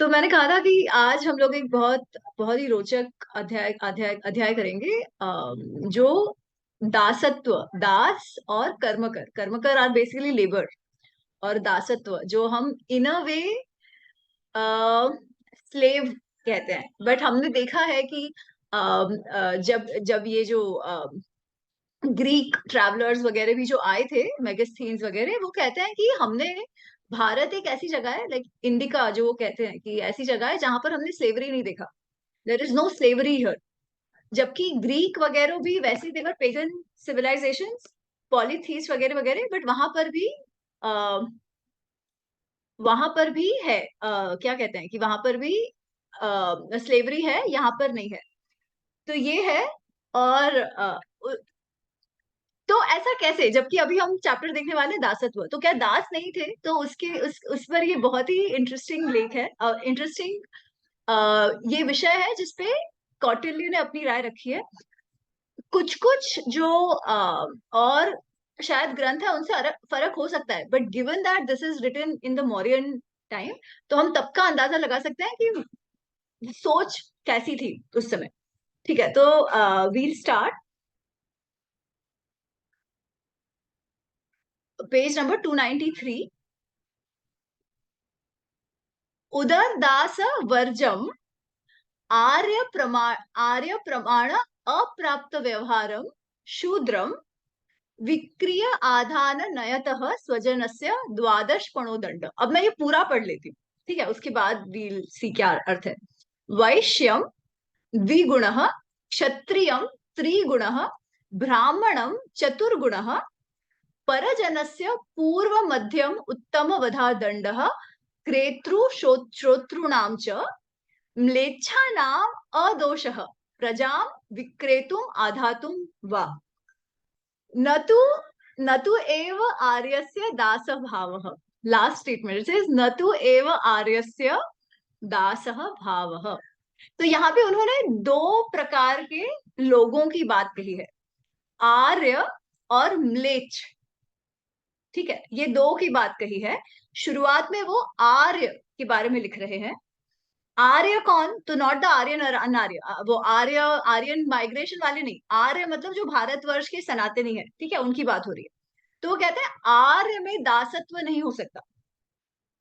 तो मैंने कहा था कि आज हम लोग एक बहुत बहुत ही रोचक अध्याय अध्याय अध्याय करेंगे, जो दासत्व, दास और कर्मकर, कर्मकर आर बेसिकली लेबर, और दासत्व जो हम इन अ वे स्लेव कहते हैं। बट हमने देखा है कि जब जब ये जो ग्रीक ट्रैवलर्स वगैरह भी जो आए थे, मेगास्थीन्स वगैरह, वो कहते हैं कि हमने, भारत एक ऐसी जगह है, लाइक इंडिका जो वो कहते हैं कि ऐसी जगह है जहां पर हमने स्लेवरी नहीं देखा। There is no slavery here. जबकि ग्रीक वगैरह भी वैसे देवर पेगन सिविलाइजेशन, पॉलीथीस वगैरह वगैरह, बट वहां पर भी है, क्या कहते हैं कि वहां पर भी स्लेवरी है, यहाँ पर नहीं है। तो ये है। और तो ऐसा कैसे, जबकि अभी हम चैप्टर देखने वाले हैं दासत्व, तो क्या दास नहीं थे? तो उस पर ये बहुत ही इंटरेस्टिंग लेख है, इंटरेस्टिंग ये विषय है जिसपे कौटिल्य ने अपनी राय रखी है। कुछ कुछ जो और शायद ग्रंथ है उनसे फर्क हो सकता है, but given that this is written in the Mauryan time, तो हम तब का अंदाजा लगा सकते हैं कि सोच कैसी थी उस समय। ठीक है, तो वील स्टार्ट पेज नंबर 293। उदरदास वर्जम आर्य प्रमाण अप्राप्त व्यवहारम शूद्रम विक्रिय आधान नयतः स्वजनस्य द्वादश पणो दंड। अब मैं ये पूरा पढ़ लेती हूँ, ठीक है, उसके बाद वील सी क्या अर्थ है। वैश्यम द्विगुणः, क्षत्रियम त्रिगुणः, ब्राह्मणम चतुर्गुणः, परजनस्य पूर्व मध्यम उत्तम वधा दंडः, क्रेतृ श्रोतॄणां च म्लेच्छानाम अदोषः प्रजां विक्रेतुम आधातुम वा न तो न तो एव आर्यस्य दासभावः। लास्ट स्टेटमेंट इट इज न तो एव आर्यस्य दासः भावः। तो यहाँ पे उन्होंने दो प्रकार के लोगों की बात कही है, आर्य और म्लेच्छ। ठीक है, ये दो की बात कही है। शुरुआत में वो आर्य के बारे में लिख रहे हैं। आर्य कौन? तो नॉट द आर्यन और अनार्य, वो आर्य आर्यन माइग्रेशन वाले नहीं, आर्य मतलब जो भारतवर्ष के सनातनी है, ठीक है, उनकी बात हो रही है। तो वो कहते हैं आर्य में दासत्व नहीं हो सकता।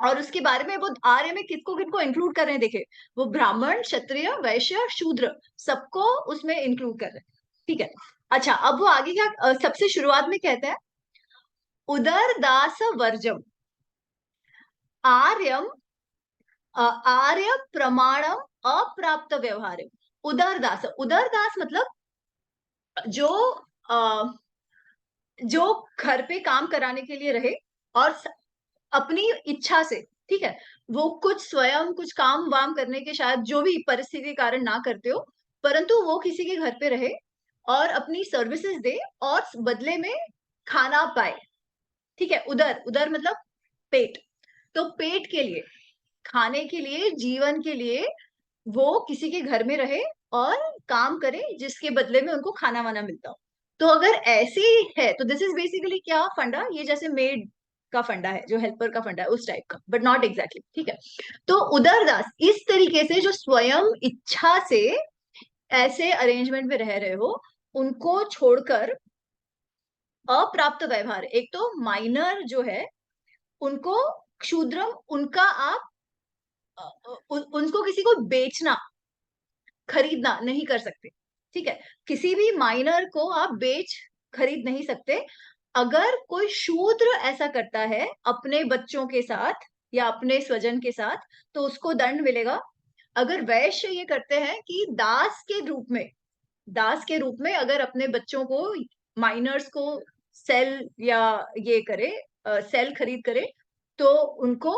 और उसके बारे में वो आर्य में किसको किसको इंक्लूड कर रहे हैं, देखे, वो ब्राह्मण क्षत्रिय वैश्य शूद्र सबको उसमें इंक्लूड कर रहे हैं। ठीक है। अच्छा, अब वो आगे क्या सबसे शुरुआत में कहते हैं, उदर दास वर्जम आर्यम आर्य प्रमाणम अप्राप्त व्यवहार। उदरदास, उदरदास मतलब जो अ, जो घर पे काम कराने के लिए रहे और अपनी इच्छा से, ठीक है, वो कुछ स्वयं कुछ काम वाम करने के शायद जो भी परिस्थिति के कारण ना करते हो, परंतु वो किसी के घर पे रहे और अपनी सर्विसेज दे और बदले में खाना पाए। ठीक है, उदर, उदर मतलब पेट। तो पेट के लिए, खाने के लिए, जीवन के लिए वो किसी के घर में रहे और काम करे जिसके बदले में उनको खाना वाना मिलता हो। तो अगर ऐसे है तो दिस इज बेसिकली क्या फंडा, ये जैसे मेड का फंडा है, जो हेल्पर का फंडा है, उस टाइप का, बट नॉट एग्जैक्टली। ठीक है। तो उदरदास इस तरीके से जो स्वयं इच्छा से ऐसे अरेंजमेंट में रह रहे हो, उनको छोड़कर अप्राप्त व्यवहार, एक तो माइनर जो है उनको, क्षुद्रम उनका आप उनको किसी को बेचना खरीदना नहीं कर सकते। ठीक है, किसी भी माइनर को आप बेच खरीद नहीं सकते। अगर कोई शूद्र ऐसा करता है अपने बच्चों के साथ या अपने स्वजन के साथ, तो उसको दंड मिलेगा। अगर वैश्य ये करते हैं कि दास के रूप में, दास के रूप में अगर अपने बच्चों को, माइनर्स को सेल या ये करे, सेल खरीद करे, तो उनको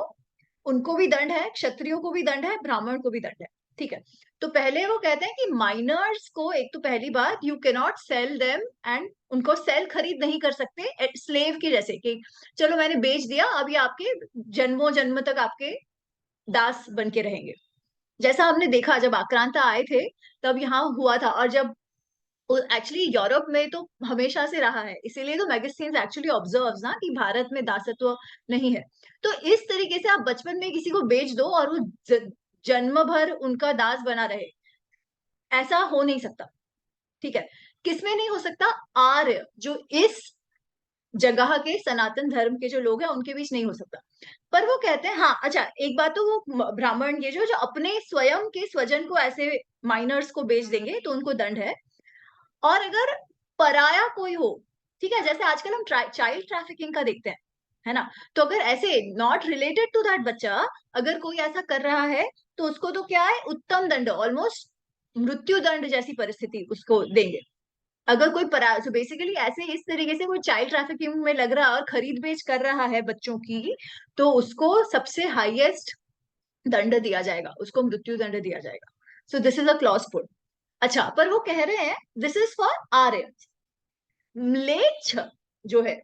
उनको भी दंड है, क्षत्रियो को भी दंड है, ब्राह्मण को भी दंड है। ठीक है। तो पहले वो कहते हैं कि माइनर्स को, एक तो पहली बात, you can not sell them, and उनको सेल खरीद नहीं कर सकते स्लेव की, जैसे कि चलो मैंने बेच दिया, अब ये आपके जन्मों जन्म तक आपके दास बन के रहेंगे। जैसा हमने देखा जब आक्रांता आए थे तब यहाँ हुआ था, और जब एक्चुअली यूरोप में तो हमेशा से रहा है, इसीलिए तो मैगजीन्स एक्चुअली ऑब्जर्व ना कि भारत में दासत्व नहीं है। तो इस तरीके से आप बचपन में किसी को बेच दो और वो जन्म भर उनका दास बना रहे, ऐसा हो नहीं सकता। ठीक है, किसमें नहीं हो सकता? आर्य जो इस जगह के सनातन धर्म के जो लोग हैं उनके बीच नहीं हो सकता। पर वो कहते हैं हाँ, अच्छा एक बात तो वो ब्राह्मण ये जो जो अपने स्वयं के स्वजन को ऐसे माइनर्स को बेच देंगे तो उनको दंड है। और अगर पराया कोई हो, ठीक है, जैसे आजकल हम चाइल्ड ट्रैफिकिंग का देखते हैं, है ना, तो अगर ऐसे नॉट रिलेटेड टू दैट बच्चा अगर कोई ऐसा कर रहा है तो उसको तो क्या है, उत्तम दंड, ऑलमोस्ट मृत्यु दंड जैसी परिस्थिति उसको देंगे। अगर कोई परा तो बेसिकली ऐसे इस तरीके से कोई चाइल्ड ट्रैफिकिंग में लग रहा है और खरीद बेच कर रहा है बच्चों की, तो उसको सबसे हाईएस्ट दंड दिया जाएगा, उसको मृत्यु दंड दिया जाएगा। So this is a clause put. अच्छा, पर वो कह रहे हैं दिस इज फॉर आर्य। म्लेच्छ जो है,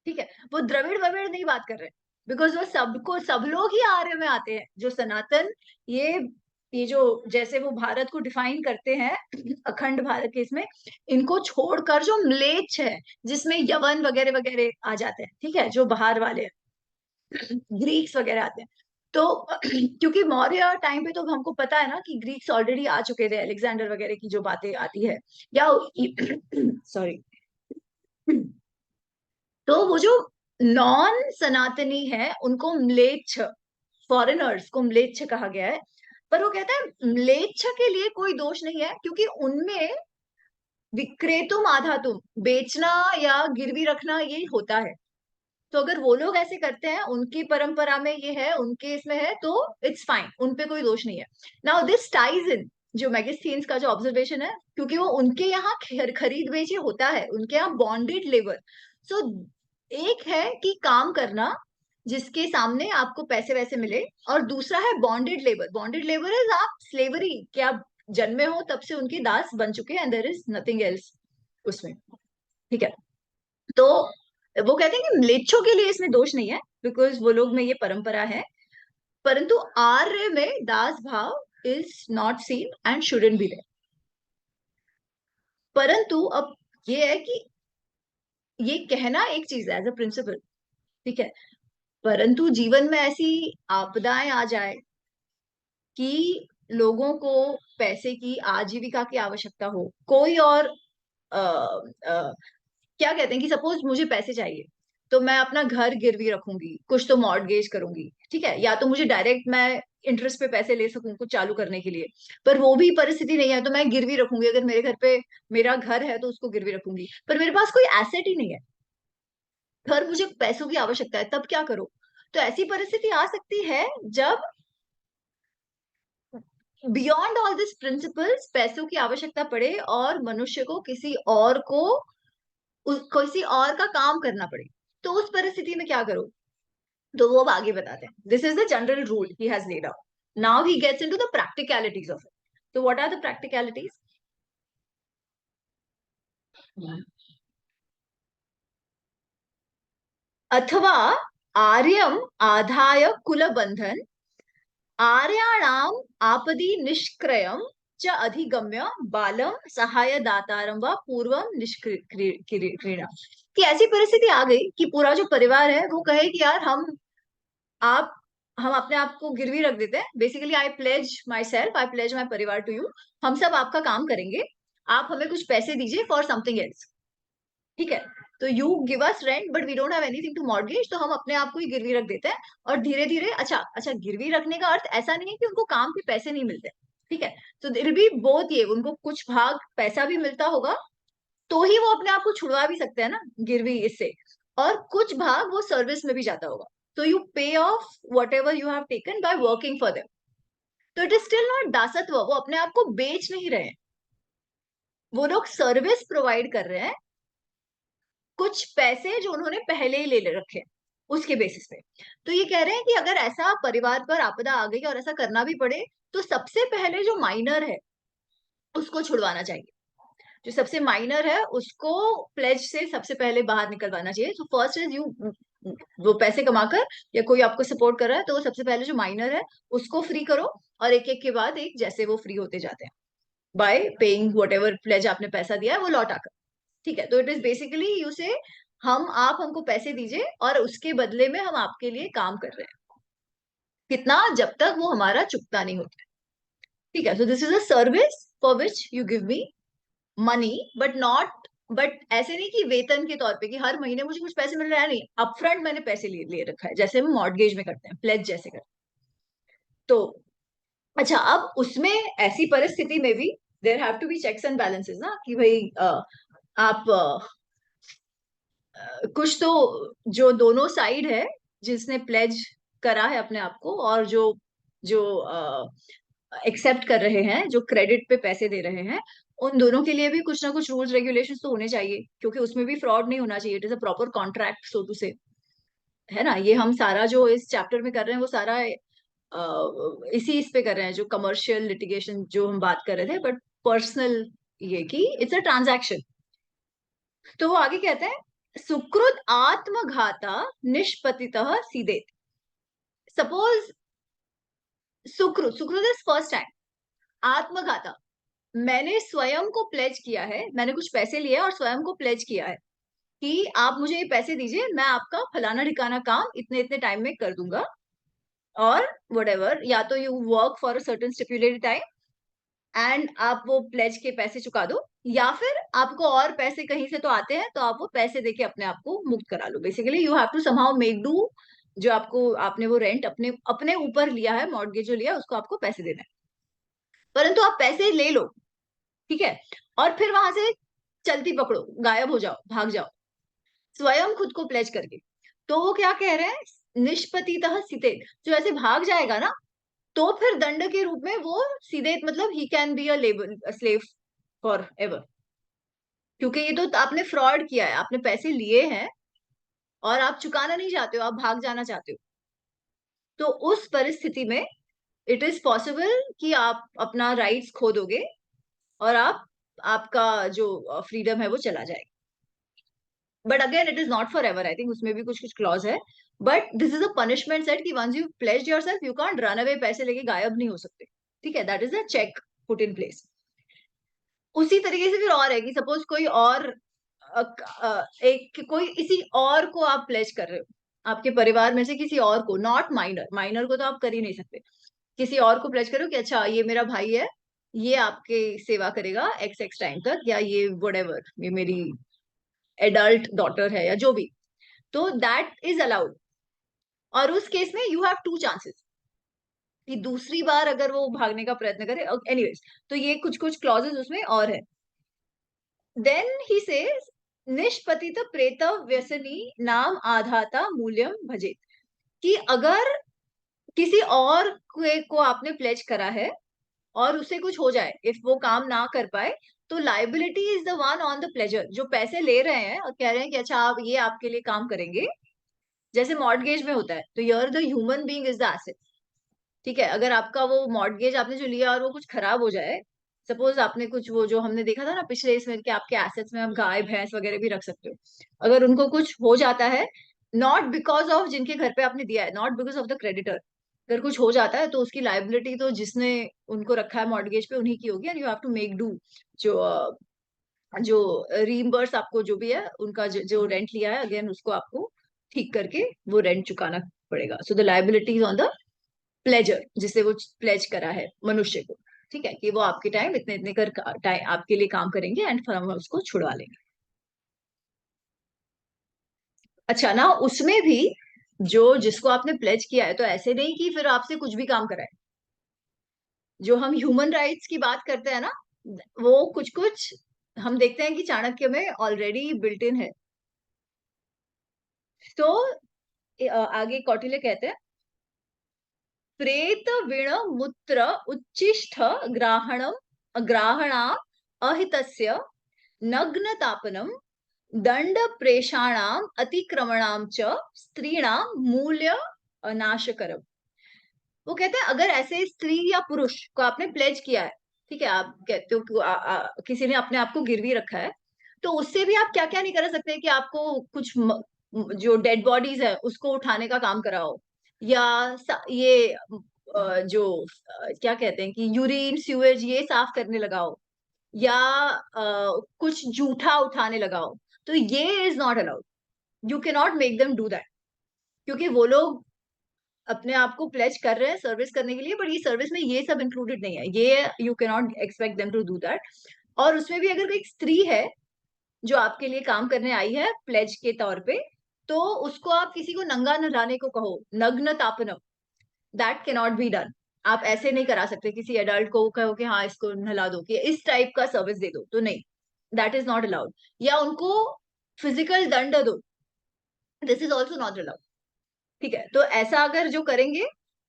ठीक है, वो द्रविड़ वविड़ नहीं बात कर रहे, बिकॉज वो सबको सब लोग ही आर्य में आते हैं, जो सनातन ये ये जो जैसे वो भारत को डिफाइन करते हैं अखंड भारत के इसमें, इनको छोड़कर जो म्लेच्छ है जिसमें यवन वगैरह वगैरह आ जाते हैं, ठीक है, जो बाहर वाले ग्रीक्स वगैरह आते हैं, तो क्योंकि मौर्य टाइम पे तो हमको पता है ना कि ग्रीक्स ऑलरेडी आ चुके थे, अलेक्जेंडर वगैरह की जो बातें आती है, या सॉरी तो वो जो नॉन सनातनी है उनको म्लेच्छ, फॉरेनर्स को म्लेच्छ कहा गया है। पर वो कहता है म्लेच्छ के लिए कोई दोष नहीं है, क्योंकि उनमें विक्रेतुम आधातुम, बेचना या गिरवी रखना ये होता है। तो अगर वो लोग ऐसे करते हैं, उनकी परंपरा में ये है, उनके इसमें है, तो इट्स फाइन, उनपे कोई दोष नहीं है। नाउ दिस टाइज इन जो मैगस्थीन्स का जो ऑब्जर्वेशन है, क्योंकि वो उनके यहाँ खरीद बेच ये होता है, उनके यहाँ बॉन्डेड लेबर। सो एक है कि काम करना जिसके सामने आपको पैसे वैसे मिले, और दूसरा है bonded labour. Bonded labour is आप स्लेवरी के आप जन्मे हो तब से उनके दास बन चुके हैं, and there is nothing else उसमें। ठीक है, तो वो कहते हैं कि म्लेच्छों के लिए इसमें दोष नहीं है, बिकॉज वो लोग में ये परंपरा है, परंतु आर्य में दास भाव is not seen and shouldn't be there. परंतु अब ये है कि ये कहना एक चीज है एज अ प्रिंसिपल, ठीक है, परंतु जीवन में ऐसी आपदाएं आ जाए कि लोगों को पैसे की आजीविका की आवश्यकता हो, कोई और क्या कहते हैं कि सपोज मुझे पैसे चाहिए, तो मैं अपना घर गिरवी रखूंगी, कुछ तो मॉर्टगेज करूंगी, ठीक है, या तो मुझे डायरेक्ट मैं इंटरेस्ट पे पैसे ले सकूं कुछ चालू करने के लिए, पर वो भी परिस्थिति नहीं है तो मैं गिरवी रखूंगी। अगर मेरे घर पे मेरा घर है तो उसको गिरवी रखूंगी, पर मेरे पास कोई एसेट ही नहीं है, घर, मुझे पैसों की आवश्यकता है, तब क्या करो? तो ऐसी परिस्थिति आ सकती है जब बियॉन्ड ऑल दिस प्रिंसिपल्स पैसों की आवश्यकता पड़े और मनुष्य को किसी और को किसी और का काम करना पड़े, तो उस परिस्थिति में क्या करो? तो वो अब आगे बताते हैं, this is the general rule he has laid out. Now he gets into the practicalities of it. तो व्हाट आर द प्रैक्टिकलिटीज? अथवा आर्यम आधाय कुल बंधन आर्याणाम आपदि निष्क्रयम च अधिगम्य बालम सहाय दातारम व पूर्वम निष्क्रिय। कि ऐसी परिस्थिति आ गई कि पूरा जो परिवार है वो कहे कि यार आप हम अपने आप को गिरवी रख देते हैं, basically I pledge myself, I pledge my परिवार टू यू, हम सब आपका काम करेंगे, आप हमें कुछ पैसे दीजिए फॉर समथिंग एल्स, ठीक है, तो you give us rent but we don't have anything to mortgage, तो हम अपने आप को ही गिरवी रख देते हैं। और धीरे धीरे, अच्छा अच्छा, गिरवी रखने का अर्थ ऐसा नहीं है कि उनको काम के पैसे नहीं मिलते, ठीक है, तो दिल भी बहुत, ये उनको कुछ भाग पैसा भी मिलता होगा, तो ही वो अपने आप को छुड़वा भी सकते हैं ना गिरवी इससे, और कुछ भाग वो सर्विस में भी जाता होगा, तो यू पे of what ever you have taken by working for them. तो इट इज स्टिल नॉट दासत्व, वो अपने आप को बेच नहीं रहे हैं, वो लोग सर्विस प्रोवाइड कर रहे हैं, कुछ पैसे जो उन्होंने पहले ही ले रखे हैं उसके बेसिस पे। तो ये कह रहे हैं कि अगर ऐसा परिवार पर आपदा आ गई और ऐसा करना भी पड़े, तो सबसे पहले जो माइनर है उसको छुड़वाना चाहिए, जो सबसे माइनर है उसको प्लेज से सबसे पहले बाहर निकलवाना चाहिए। तो फर्स्ट इज यू, वो पैसे कमाकर या कोई आपको सपोर्ट कर रहा है तो वो सबसे पहले जो माइनर है उसको फ्री करो, और एक एक के बाद एक जैसे वो फ्री होते जाते हैं by paying whatever pledge आपने पैसा दिया है वो लौटा कर। ठीक है, तो इट इज बेसिकली यू से हम आप हमको पैसे दीजिए और उसके बदले में हम आपके लिए काम कर रहे हैं। कितना, जब तक वो हमारा चुकता नहीं होता है। ठीक है, so this is a service for which you give me money, but not, but ऐसे नहीं कि वेतन के तौर पे कि हर महीने मुझे कुछ पैसे मिल रहा है, नहीं, अपफ्रंट मैंने पैसे ले रखा है, जैसे हम मॉर्गेज में करते हैं, प्लेज जैसे करते हैं। तो अच्छा, अब उसमें ऐसी परिस्थिति में भी there have to be checks and balances ना, कि भाई आप कुछ तो, जो दोनों साइड है, जिसने प्लेज करा है अपने आप को, और जो जो एक्सेप्ट कर रहे हैं, जो क्रेडिट पे पैसे दे रहे हैं, उन दोनों के लिए भी कुछ ना कुछ रूल्स रेगुलेशंस तो होने चाहिए, क्योंकि उसमें भी फ्रॉड नहीं होना चाहिए। It is a proper contract, so to say, है ना। ये हम सारा जो इस चैप्टर में कर रहे हैं वो सारा इस पे कर रहे हैं, जो कमर्शियल लिटिगेशन जो हम बात कर रहे थे, बट पर्सनल, ये कि इट्स अ ट्रांजैक्शन। तो वो आगे कहते हैं, सुकृत आत्मघाता निष्पतितः सीदे। Suppose Sukrut, Sukrut is first time, आत्मघाता, मैंने स्वयं को प्लेज किया है, मैंने कुछ पैसे लिए और स्वयं को प्लेज किया है कि आप मुझे ये पैसे दीजिए, मैं आपका फलाना ठिकाना काम इतने इतने टाइम में कर दूंगा, और whatever, या तो you work for a certain stipulated time and आप वो प्लेज के पैसे चुका दो, या फिर आपको और पैसे कहीं से तो आते हैं, तो आप वो पैसे देके अपने आप को मुक्त करा लो। Basically you have to somehow make do, जो आपको, आपने वो रेंट अपने अपने ऊपर लिया है, मॉर्गेज जो लिया है, उसको आपको पैसे देना है, परंतु आप पैसे ले लो, ठीक है, और फिर वहां से चलती पकड़ो, गायब हो जाओ, भाग जाओ, स्वयं खुद को प्लेज करके। तो वो क्या कह रहे हैं, निष्पतितः सिते, जो ऐसे भाग जाएगा ना, तो फिर दंड के रूप में वो सीधे, मतलब he can be a labour slave for ever, क्योंकि ये तो आपने फ्रॉड किया है, आपने पैसे लिए हैं और आप चुकाना नहीं चाहते हो, आप भाग जाना चाहते हो। तो उस परिस्थिति में इट इज पॉसिबल कि आप अपना राइट्स खो दोगे, और आप, आपका जो फ्रीडम है वो चला जाएगा। But again it is not forever, I think उसमें भी कुछ कुछ क्लॉज है। But this is a punishment set कि once you pledged yourself, you can't run away, पैसे लेके गायब नहीं हो सकते। ठीक है, that is a check put in place. उसी तरीके से फिर और है कि सपोज कोई और एक कोई इसी और को आप प्लेज कर रहे हो, आपके परिवार में से किसी और को, नॉट माइनर, माइनर को तो आप कर ही नहीं सकते, किसी और को प्लेज करो कि अच्छा ये मेरा भाई है, ये आपके सेवा करेगा एक्स एक्स टाइम तक, या ये वटेवर, ये मेरी एडल्ट डॉटर है, या जो भी, तो दैट इज अलाउड। और उस केस में यू हैव टू चांसेस कि दूसरी बार अगर वो भागने का प्रयत्न करे, एनीवेज, तो ये कुछ कुछ क्लॉजेस उसमें और है। देन ही सेज, निष्पतित प्रेत व्यसनी नाम आधाता मूल्यम भजेत, कि अगर किसी और को आपने प्लेज करा है और उसे कुछ हो जाए, इफ वो काम ना कर पाए, तो liability is the one on the pleasure, जो पैसे ले रहे हैं और कह रहे हैं कि अच्छा आप, ये आपके लिए काम करेंगे, जैसे मॉर्गेज में होता है, तो your the human being is the asset. ठीक है, अगर आपका वो मॉर्गेज आपने जो लिया और वो कुछ खराब हो जाए, सपोज आपने कुछ, वो जो हमने देखा था ना पिछले इसमें, कि आपके एसेट्स में आप गाय भैंस वगैरह भी रख सकते हो, अगर उनको कुछ हो जाता है, नॉट बिकॉज ऑफ जिनके घर पे आपने दिया है, not because of the creditor, अगर कुछ हो जाता है, तो उसकी लाइबिलिटी तो जिसने उनको रखा है मॉर्गेज पे, उन्हीं की होगी, and you have to make do, जो जो रीइंबर्स आपको जो भी है उनका, जो रेंट लिया है, अगेन उसको आपको ठीक करके वो रेंट चुकाना पड़ेगा। So the liability is on the pleasure, जिसे वो प्लेज करा है मनुष्य को। ठीक है, कि वो आपके टाइम इतने इतने कर टाइम आपके लिए काम करेंगे, एंड फिर हम उसको छुड़वा लेंगे। अच्छा ना, उसमें भी जो जिसको आपने प्लेज किया है, तो ऐसे नहीं कि फिर आपसे कुछ भी काम कराए। जो हम ह्यूमन राइट्स की बात करते हैं ना, वो कुछ कुछ हम देखते हैं कि चाणक्य में ऑलरेडी बिल्ट इन है। तो आगे कौटिल्य कहते हैं, प्रेत विण मूत्र उच्चिष्ठ ग्राहणम ग्राहणा अहितस्य नग्न तापनम दंड प्रेषाणाम अतिक्रमणाम च स्त्रीणाम मूल्य नाशकरम। वो कहते हैं, अगर ऐसे स्त्री या पुरुष को आपने प्लेज किया है, ठीक है, आप कहते हो कि किसी ने अपने आप को गिरवी रखा है, तो उससे भी आप क्या क्या नहीं कर सकते, कि आपको कुछ जो डेड बॉडीज है उसको उठाने का काम कराओ, या ये जो क्या कहते हैं कि यूरिन सीवेज ये साफ करने लगाओ, या कुछ जूठा उठाने लगाओ, तो ये is not allowed. You can not make them do that, क्योंकि वो लोग अपने आप को प्लेज कर रहे हैं सर्विस करने के लिए, बट ये सर्विस में ये सब इंक्लूडेड नहीं है, ये you can not expect them to do that. और उसमें भी अगर एक स्त्री है जो आपके लिए काम करने आई है प्लेज के तौर पे, तो उसको आप किसी को नंगा नहलाने को कहो, नग्न तापनम, that can not be done. आप ऐसे नहीं करा सकते किसी एडल्ट को कहो कि हाँ इसको नहला दो, कि इस टाइप का सर्विस दे दो, तो नहीं, दैट इज नॉट अलाउड। या उनको फिजिकल दंड दो, this is also not allowed. ठीक है, तो ऐसा अगर जो करेंगे,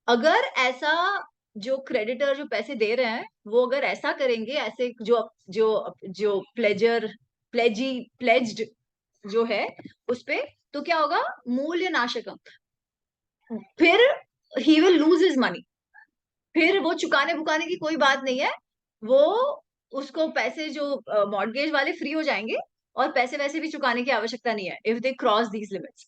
अगर ऐसा जो क्रेडिटर जो पैसे दे रहे हैं वो अगर ऐसा करेंगे, ऐसे जो जो जो प्लेजर प्लेजी प्लेज्ड जो है उस पे, तो क्या होगा, मूल्य नाशकम, फिर he will lose his money, फिर वो चुकाने बुकाने की कोई बात नहीं है, वो उसको पैसे जो मॉर्गेज वाले फ्री हो जाएंगे, और पैसे वैसे भी चुकाने की आवश्यकता नहीं है if they cross these limits.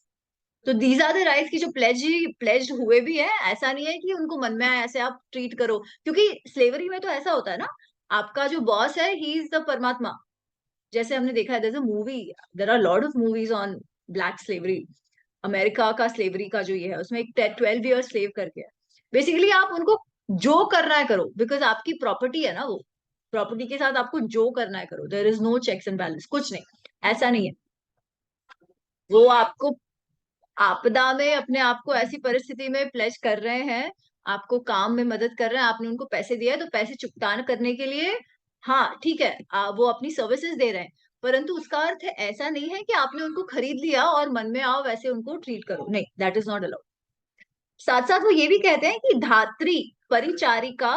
तो दीज आर द राइट्स की जो प्लेज हुए भी है, ऐसा नहीं है कि उनको मन में आए ऐसे आप ट्रीट करो, क्योंकि स्लेवरी में तो ऐसा होता है ना, आपका जो बॉस है ही इज द परमात्मा। जैसे हमने देखा है, there is a movie, there are lot of movies on black slavery, America का स्लेवरी का जो ये है, उसमें एक 12 ईयर स्लेव करके है। बेसिकली आप उनको जो करना है करो, बिकॉज आपकी प्रॉपर्टी है ना वो, प्रॉपर्टी के साथ आपको जो करना है करो, there is no checks and balance, कुछ नहीं, ऐसा नहीं है। वो आपको आपदा में अपने आप को ऐसी परिस्थिति में प्लेज कर रहे हैं, आपको काम में मदद कर रहे हैं, आपने उनको पैसे दिया है तो पैसे चुकतान करने के लिए, हाँ ठीक है, वो अपनी सर्विसेज दे रहे हैं, परंतु उसका अर्थ ऐसा नहीं है कि आपने उनको खरीद लिया और मन में आओ वैसे उनको ट्रीट करो, नहीं, दैट इज नॉट अलाउड। साथ साथ वो ये भी कहते हैं कि धात्री परिचारिका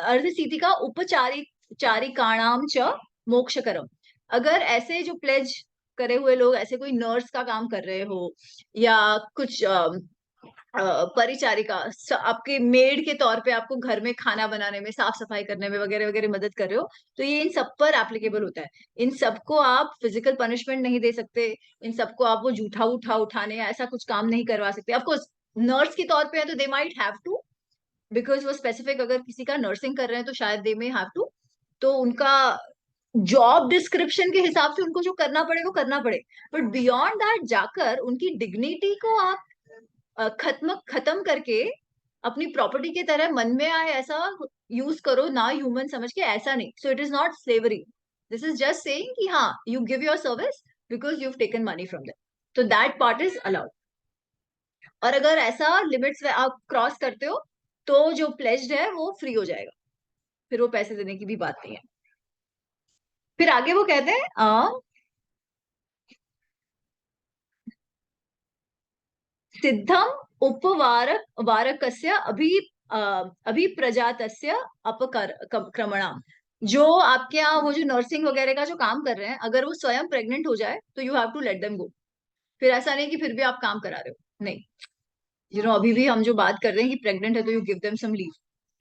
अर्धसीतिका उपचारिक चारिकाणाम च मोक्षकरम। अगर ऐसे जो प्लेज करे हुए लोग ऐसे कोई नर्स का काम कर रहे हो, या कुछ परिचारिका, आपके मेड के तौर पे आपको घर में खाना बनाने में, साफ सफाई करने में वगैरह वगैरह मदद कर रहे हो, तो ये इन सब पर एप्लीकेबल होता है। इन सबको आप फिजिकल पनिशमेंट नहीं दे सकते, इन सबको आप वो जूठा उठा उठाने या ऐसा कुछ काम नहीं करवा सकते। ऑफकोर्स नर्स के तौर पे है तो they might have to, because वो स्पेसिफिक अगर किसी का नर्सिंग कर रहे हैं तो शायद दे में हैव टू, तो उनका जॉब डिस्क्रिप्शन के हिसाब से उनको जो करना पड़े वो करना पड़े। बट बियॉन्ड दैट जाकर उनकी डिग्निटी को आप खत्म खत्म करके अपनी प्रॉपर्टी की तरह मन में आए ऐसा यूज करो ना, ह्यूमन समझ के, ऐसा नहीं। So it is not slavery, this is just saying कि हाँ you give your service because you taken money from them, तो दैट पार्ट इज अलाउड। और अगर ऐसा लिमिट्स आप क्रॉस करते हो तो जो प्लेज्ड है वो फ्री हो जाएगा, फिर वो पैसे देने की भी बात नहीं है। फिर आगे वो कहते हैं सिद्धम उपवारक वारकस्य अ, अभिप्रजातस्य अपकर क्रमणाम। जो आपके यहाँ वो जो नर्सिंग वगैरह का जो काम कर रहे हैं, अगर वो स्वयं प्रेग्नेंट हो जाए तो you have to let them go. फिर ऐसा नहीं कि फिर भी आप काम करा रहे हो, नहीं। अभी भी हम जो बात कर रहे हैं कि प्रेग्नेंट है तो you give them some leave,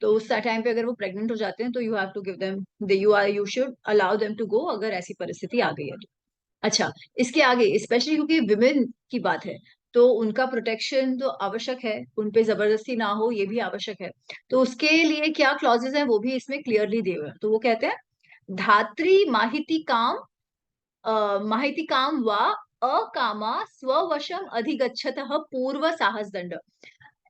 तो उस टाइम पे अगर वो प्रेग्नेंट हो जाते हैं तो you have to give them, you should allow them to go, अगर ऐसी परिस्थिति आ गई है तो। अच्छा, इसके आगे स्पेशली क्योंकि विमेन की बात है, तो उनका प्रोटेक्शन तो आवश्यक है, उन पे जबरदस्ती ना हो ये भी आवश्यक है। तो उसके लिए क्या क्लॉजेज हैं वो भी इसमें क्लियरली दिए हुए हैं। तो वो कहते हैं धात्री माहिती काम व अकामा स्ववशम अधिगच्छतः पूर्व साहस दंड।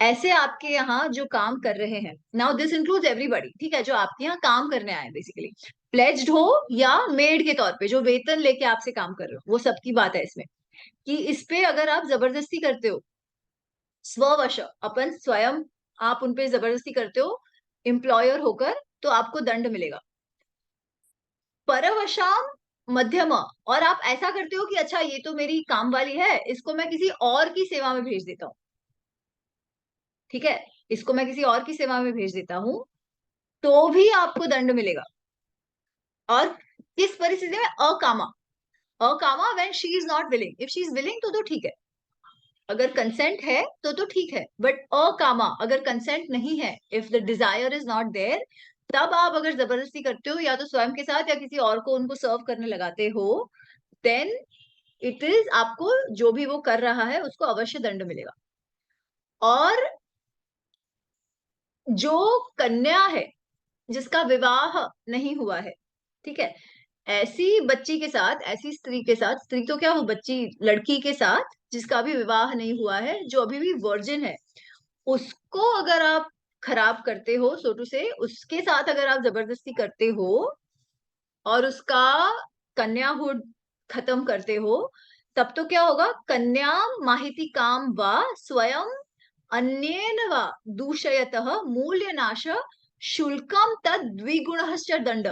ऐसे आपके यहाँ जो काम कर रहे हैं, नाउ दिस इंक्लूड्स एवरीबॉडी, ठीक है, जो आपके यहाँ काम करने आए बेसिकली, प्लेज्ड हो या मेड के तौर पे जो वेतन लेके आपसे काम कर रहे हो, वो सबकी बात है इसमें, कि इस पे अगर आप जबरदस्ती करते हो, स्ववश अपन स्वयं आप उन पे जबरदस्ती करते हो एम्प्लॉयर होकर, तो आपको दंड मिलेगा। परवशाम मध्यम, और आप ऐसा करते हो कि अच्छा ये तो मेरी काम वाली है, इसको मैं किसी और की सेवा में भेज देता हूँ, ठीक है, इसको मैं किसी और की सेवा में भेज देता हूँ, तो भी आपको दंड मिलेगा। और किस परिस्थिति में, अकामा, अकामा when she is not willing, if she is willing तो ठीक है, अगर कंसेंट है तो ठीक है, बट अकामा अगर कंसेंट नहीं है, if the desire is not there, तब आप अगर जबरदस्ती करते हो या तो स्वयं के साथ या किसी और को उनको सर्व करने लगाते हो, देन इट इज आपको जो भी वो कर रहा है उसको अवश्य दंड मिलेगा। और जो कन्या है जिसका विवाह नहीं हुआ है, ठीक है, ऐसी बच्ची के साथ, ऐसी स्त्री के साथ, स्त्री तो क्या, वो बच्ची, लड़की के साथ जिसका अभी विवाह नहीं हुआ है, जो अभी भी वर्जिन है, उसको अगर आप खराब करते हो, सोटू से उसके साथ अगर आप जबरदस्ती करते हो और उसका कन्याहुड खत्म करते हो, तब तो क्या होगा, कन्या माहिति काम व स्वयं अन्येन वा दूषयतः मूल्यनाश शुल्कम तद द्विगुणश्च दंड।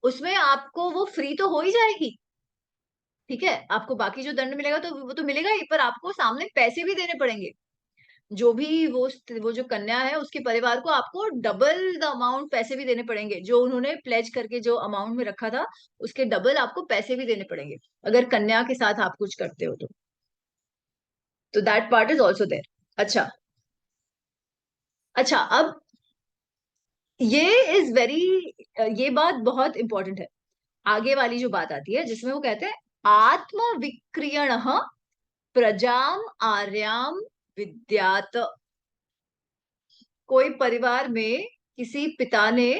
उसमें आपको वो फ्री तो हो ही जाएगी, ठीक है, आपको बाकी जो दंड मिलेगा तो वो तो मिलेगा ही, पर आपको सामने पैसे भी देने पड़ेंगे। जो भी वो जो कन्या है उसके परिवार को आपको डबल द अमाउंट पैसे भी देने पड़ेंगे, जो उन्होंने प्लेज करके जो अमाउंट में रखा था उसके डबल आपको पैसे भी देने पड़ेंगे, अगर कन्या के साथ आप कुछ करते हो तो that part is also there. अच्छा, अच्छा, अब ये इज वेरी, ये बात बहुत इंपॉर्टेंट है। आगे वाली जो बात आती है जिसमें वो कहते हैं आत्म विक्रियण प्रजाम आर्याम विद्यात। कोई परिवार में किसी पिता ने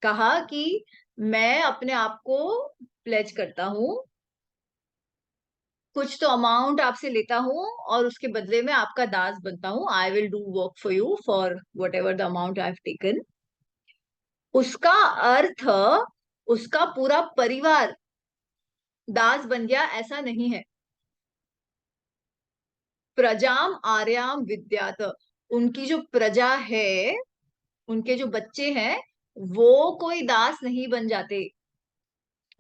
कहा कि मैं अपने आप को प्लेज करता हूँ, कुछ तो अमाउंट आपसे लेता हूँ और उसके बदले में आपका दास बनता हूँ, I will do work for you for what ever the amount I have taken. उसका अर्थ उसका पूरा परिवार दास बन गया, ऐसा नहीं है। प्रजाम आर्याम विद्यात, उनकी जो प्रजा है, उनके जो बच्चे हैं, वो कोई दास नहीं बन जाते,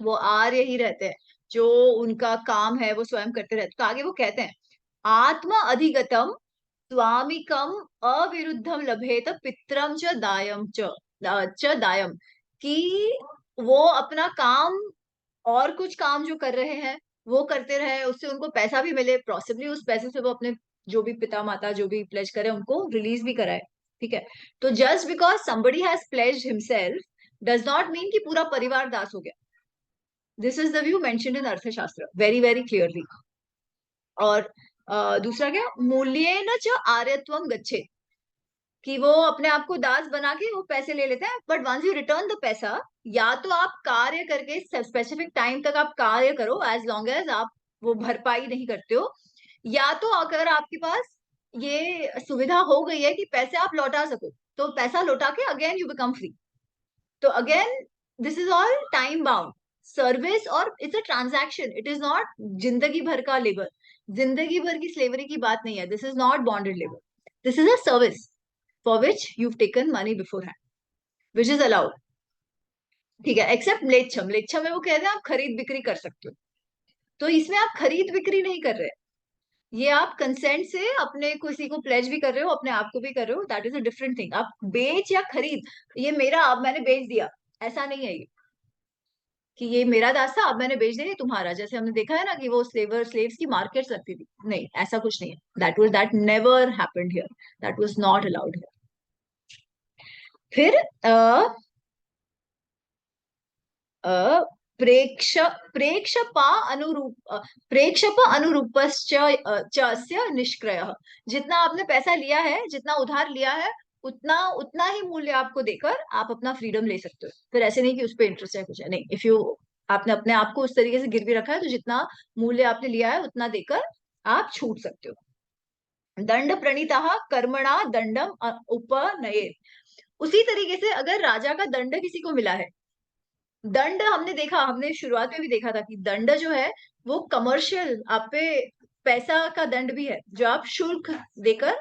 वो आर्य ही रहते हैं, जो उनका काम है वो स्वयं करते रहते। तो आगे वो कहते हैं आत्म अधिगतम स्वामिकम अविरुद्धम लभेत पित्रम च दायम दायम, कि वो अपना काम और कुछ काम जो कर रहे हैं वो करते रहे, उससे उनको पैसा भी मिले, पॉसिबली उस पैसे से वो अपने जो भी पिता माता जो भी प्लेज करे उनको रिलीज भी कराए, ठीक है। तो just because somebody has pledged himself does not mean कि पूरा परिवार दास हो गया। This is the view mentioned in अर्थशास्त्र वेरी वेरी क्लियरली। और दूसरा क्या, मूल्येन च आर्यत्वम गच्छेत, कि वो अपने आप को दास बना के वो पैसे ले लेते हैं, but once you return the पैसा, या तो आप कार्य करके स्पेसिफिक टाइम तक आप कार्य करो, एज लॉन्ग एज आप वो भरपाई नहीं करते हो, या तो अगर आपके पास ये सुविधा हो गई है कि पैसे आप लौटा सको, तो पैसा लौटा के अगेन यू बिकम फ्री। तो again this is all time bound service, और it's a transaction, it is not जिंदगी भर का लेबर, जिंदगी भर की स्लेवरी की बात नहीं है, this is not bonded labour, this is a service for which you taken money before hand, which is allowed, ठीक है, एक्सेप्ट म्लेच्छम, म्लेच्छम में वो कहते हैं आप खरीद बिक्री कर सकते हो, तो इसमें आप खरीद बिक्री नहीं कर रहे, ये आप कंसेंट से अपने किसी को प्लेज भी कर रहे हो, अपने आप को भी कर रहे हो, that is a different thing. आप बेच या खरीद, ये मेरा अब मैंने बेच दिया, ऐसा नहीं है ये, कि ये मेरा दास था अब मैंने बेच दिया ये तुम्हारा, जैसे हमने देखा है ना कि वो स्लेव्स की मार्केट्स लगती थी, नहीं ऐसा कुछ नहीं है, that never happened here, that was not allowed here. फिर अ, प्रेक्ष प्रेक्षपा अनुरूप प्रेक्षप अनुरूपश्च च निष्क्रयः, जितना आपने पैसा लिया है, जितना उधार लिया है, उतना उतना ही मूल्य आपको देकर आप अपना फ्रीडम ले सकते हो। फिर ऐसे नहीं कि उस पर इंटरेस्ट है कुछ है, नहीं, इफ यू आपने अपने आप को उस तरीके से गिरवी रखा है तो जितना मूल्य आपने लिया है उतना देकर आप छूट सकते हो। दंड प्रणीता कर्मणा दंडम उपनयेत्, उसी तरीके से अगर राजा का दंड किसी को मिला है, दंड हमने देखा, हमने शुरुआत में भी देखा था कि दंड जो है वो कमर्शियल आप पे पैसा का दंड भी है, जो आप शुल्क देकर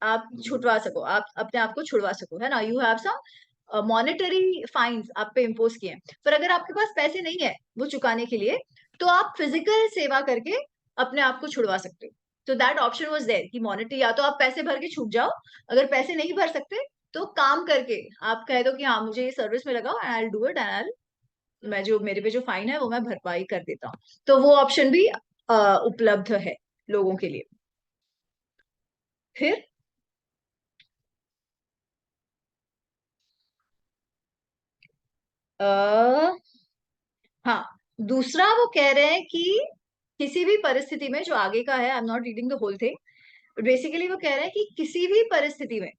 आप छुटवा सको, आप अपने आप को छुड़वा सको, है ना, you have some monetary fines आप पे इम्पोज किए हैं। पर अगर आपके पास पैसे नहीं है वो चुकाने के लिए, तो आप फिजिकल सेवा करके अपने आप को छुड़वा सकते हो। तो दैट ऑप्शन वाज देयर कि मॉनेटरी, या तो आप पैसे भर के छूट जाओ, अगर पैसे नहीं भर सकते तो काम करके आप कह दो कि हाँ मुझे ये सर्विस में लगाओ, and I will do it, and मैं जो मेरे पे जो फाइन है वो मैं भरपाई कर देता हूँ। तो वो ऑप्शन भी उपलब्ध है लोगों के लिए। फिर आ, हाँ, दूसरा वो कह रहे हैं कि किसी भी परिस्थिति में, जो आगे का है, I am not reading the whole thing, basically वो कह रहे हैं कि किसी भी परिस्थिति में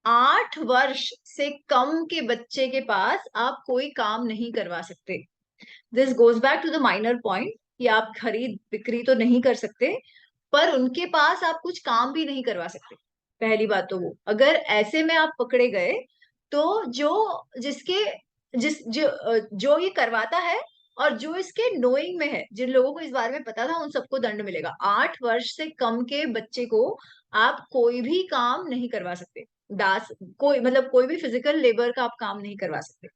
8 वर्ष से कम के बच्चे के पास आप कोई काम नहीं करवा सकते। This goes back to the minor point कि आप खरीद बिक्री तो नहीं कर सकते, पर उनके पास आप कुछ काम भी नहीं करवा सकते। पहली बात तो वो, अगर ऐसे में आप पकड़े गए तो जो जिसके जिस जो ये करवाता है और जो इसके नोइंग में है, जिन लोगों को इस बारे में पता था, उन सबको दंड मिलेगा। 8 वर्ष से कम के बच्चे को आप कोई भी काम नहीं करवा सकते। दास, कोई मतलब कोई भी फिजिकल लेबर का आप काम नहीं करवा सकते।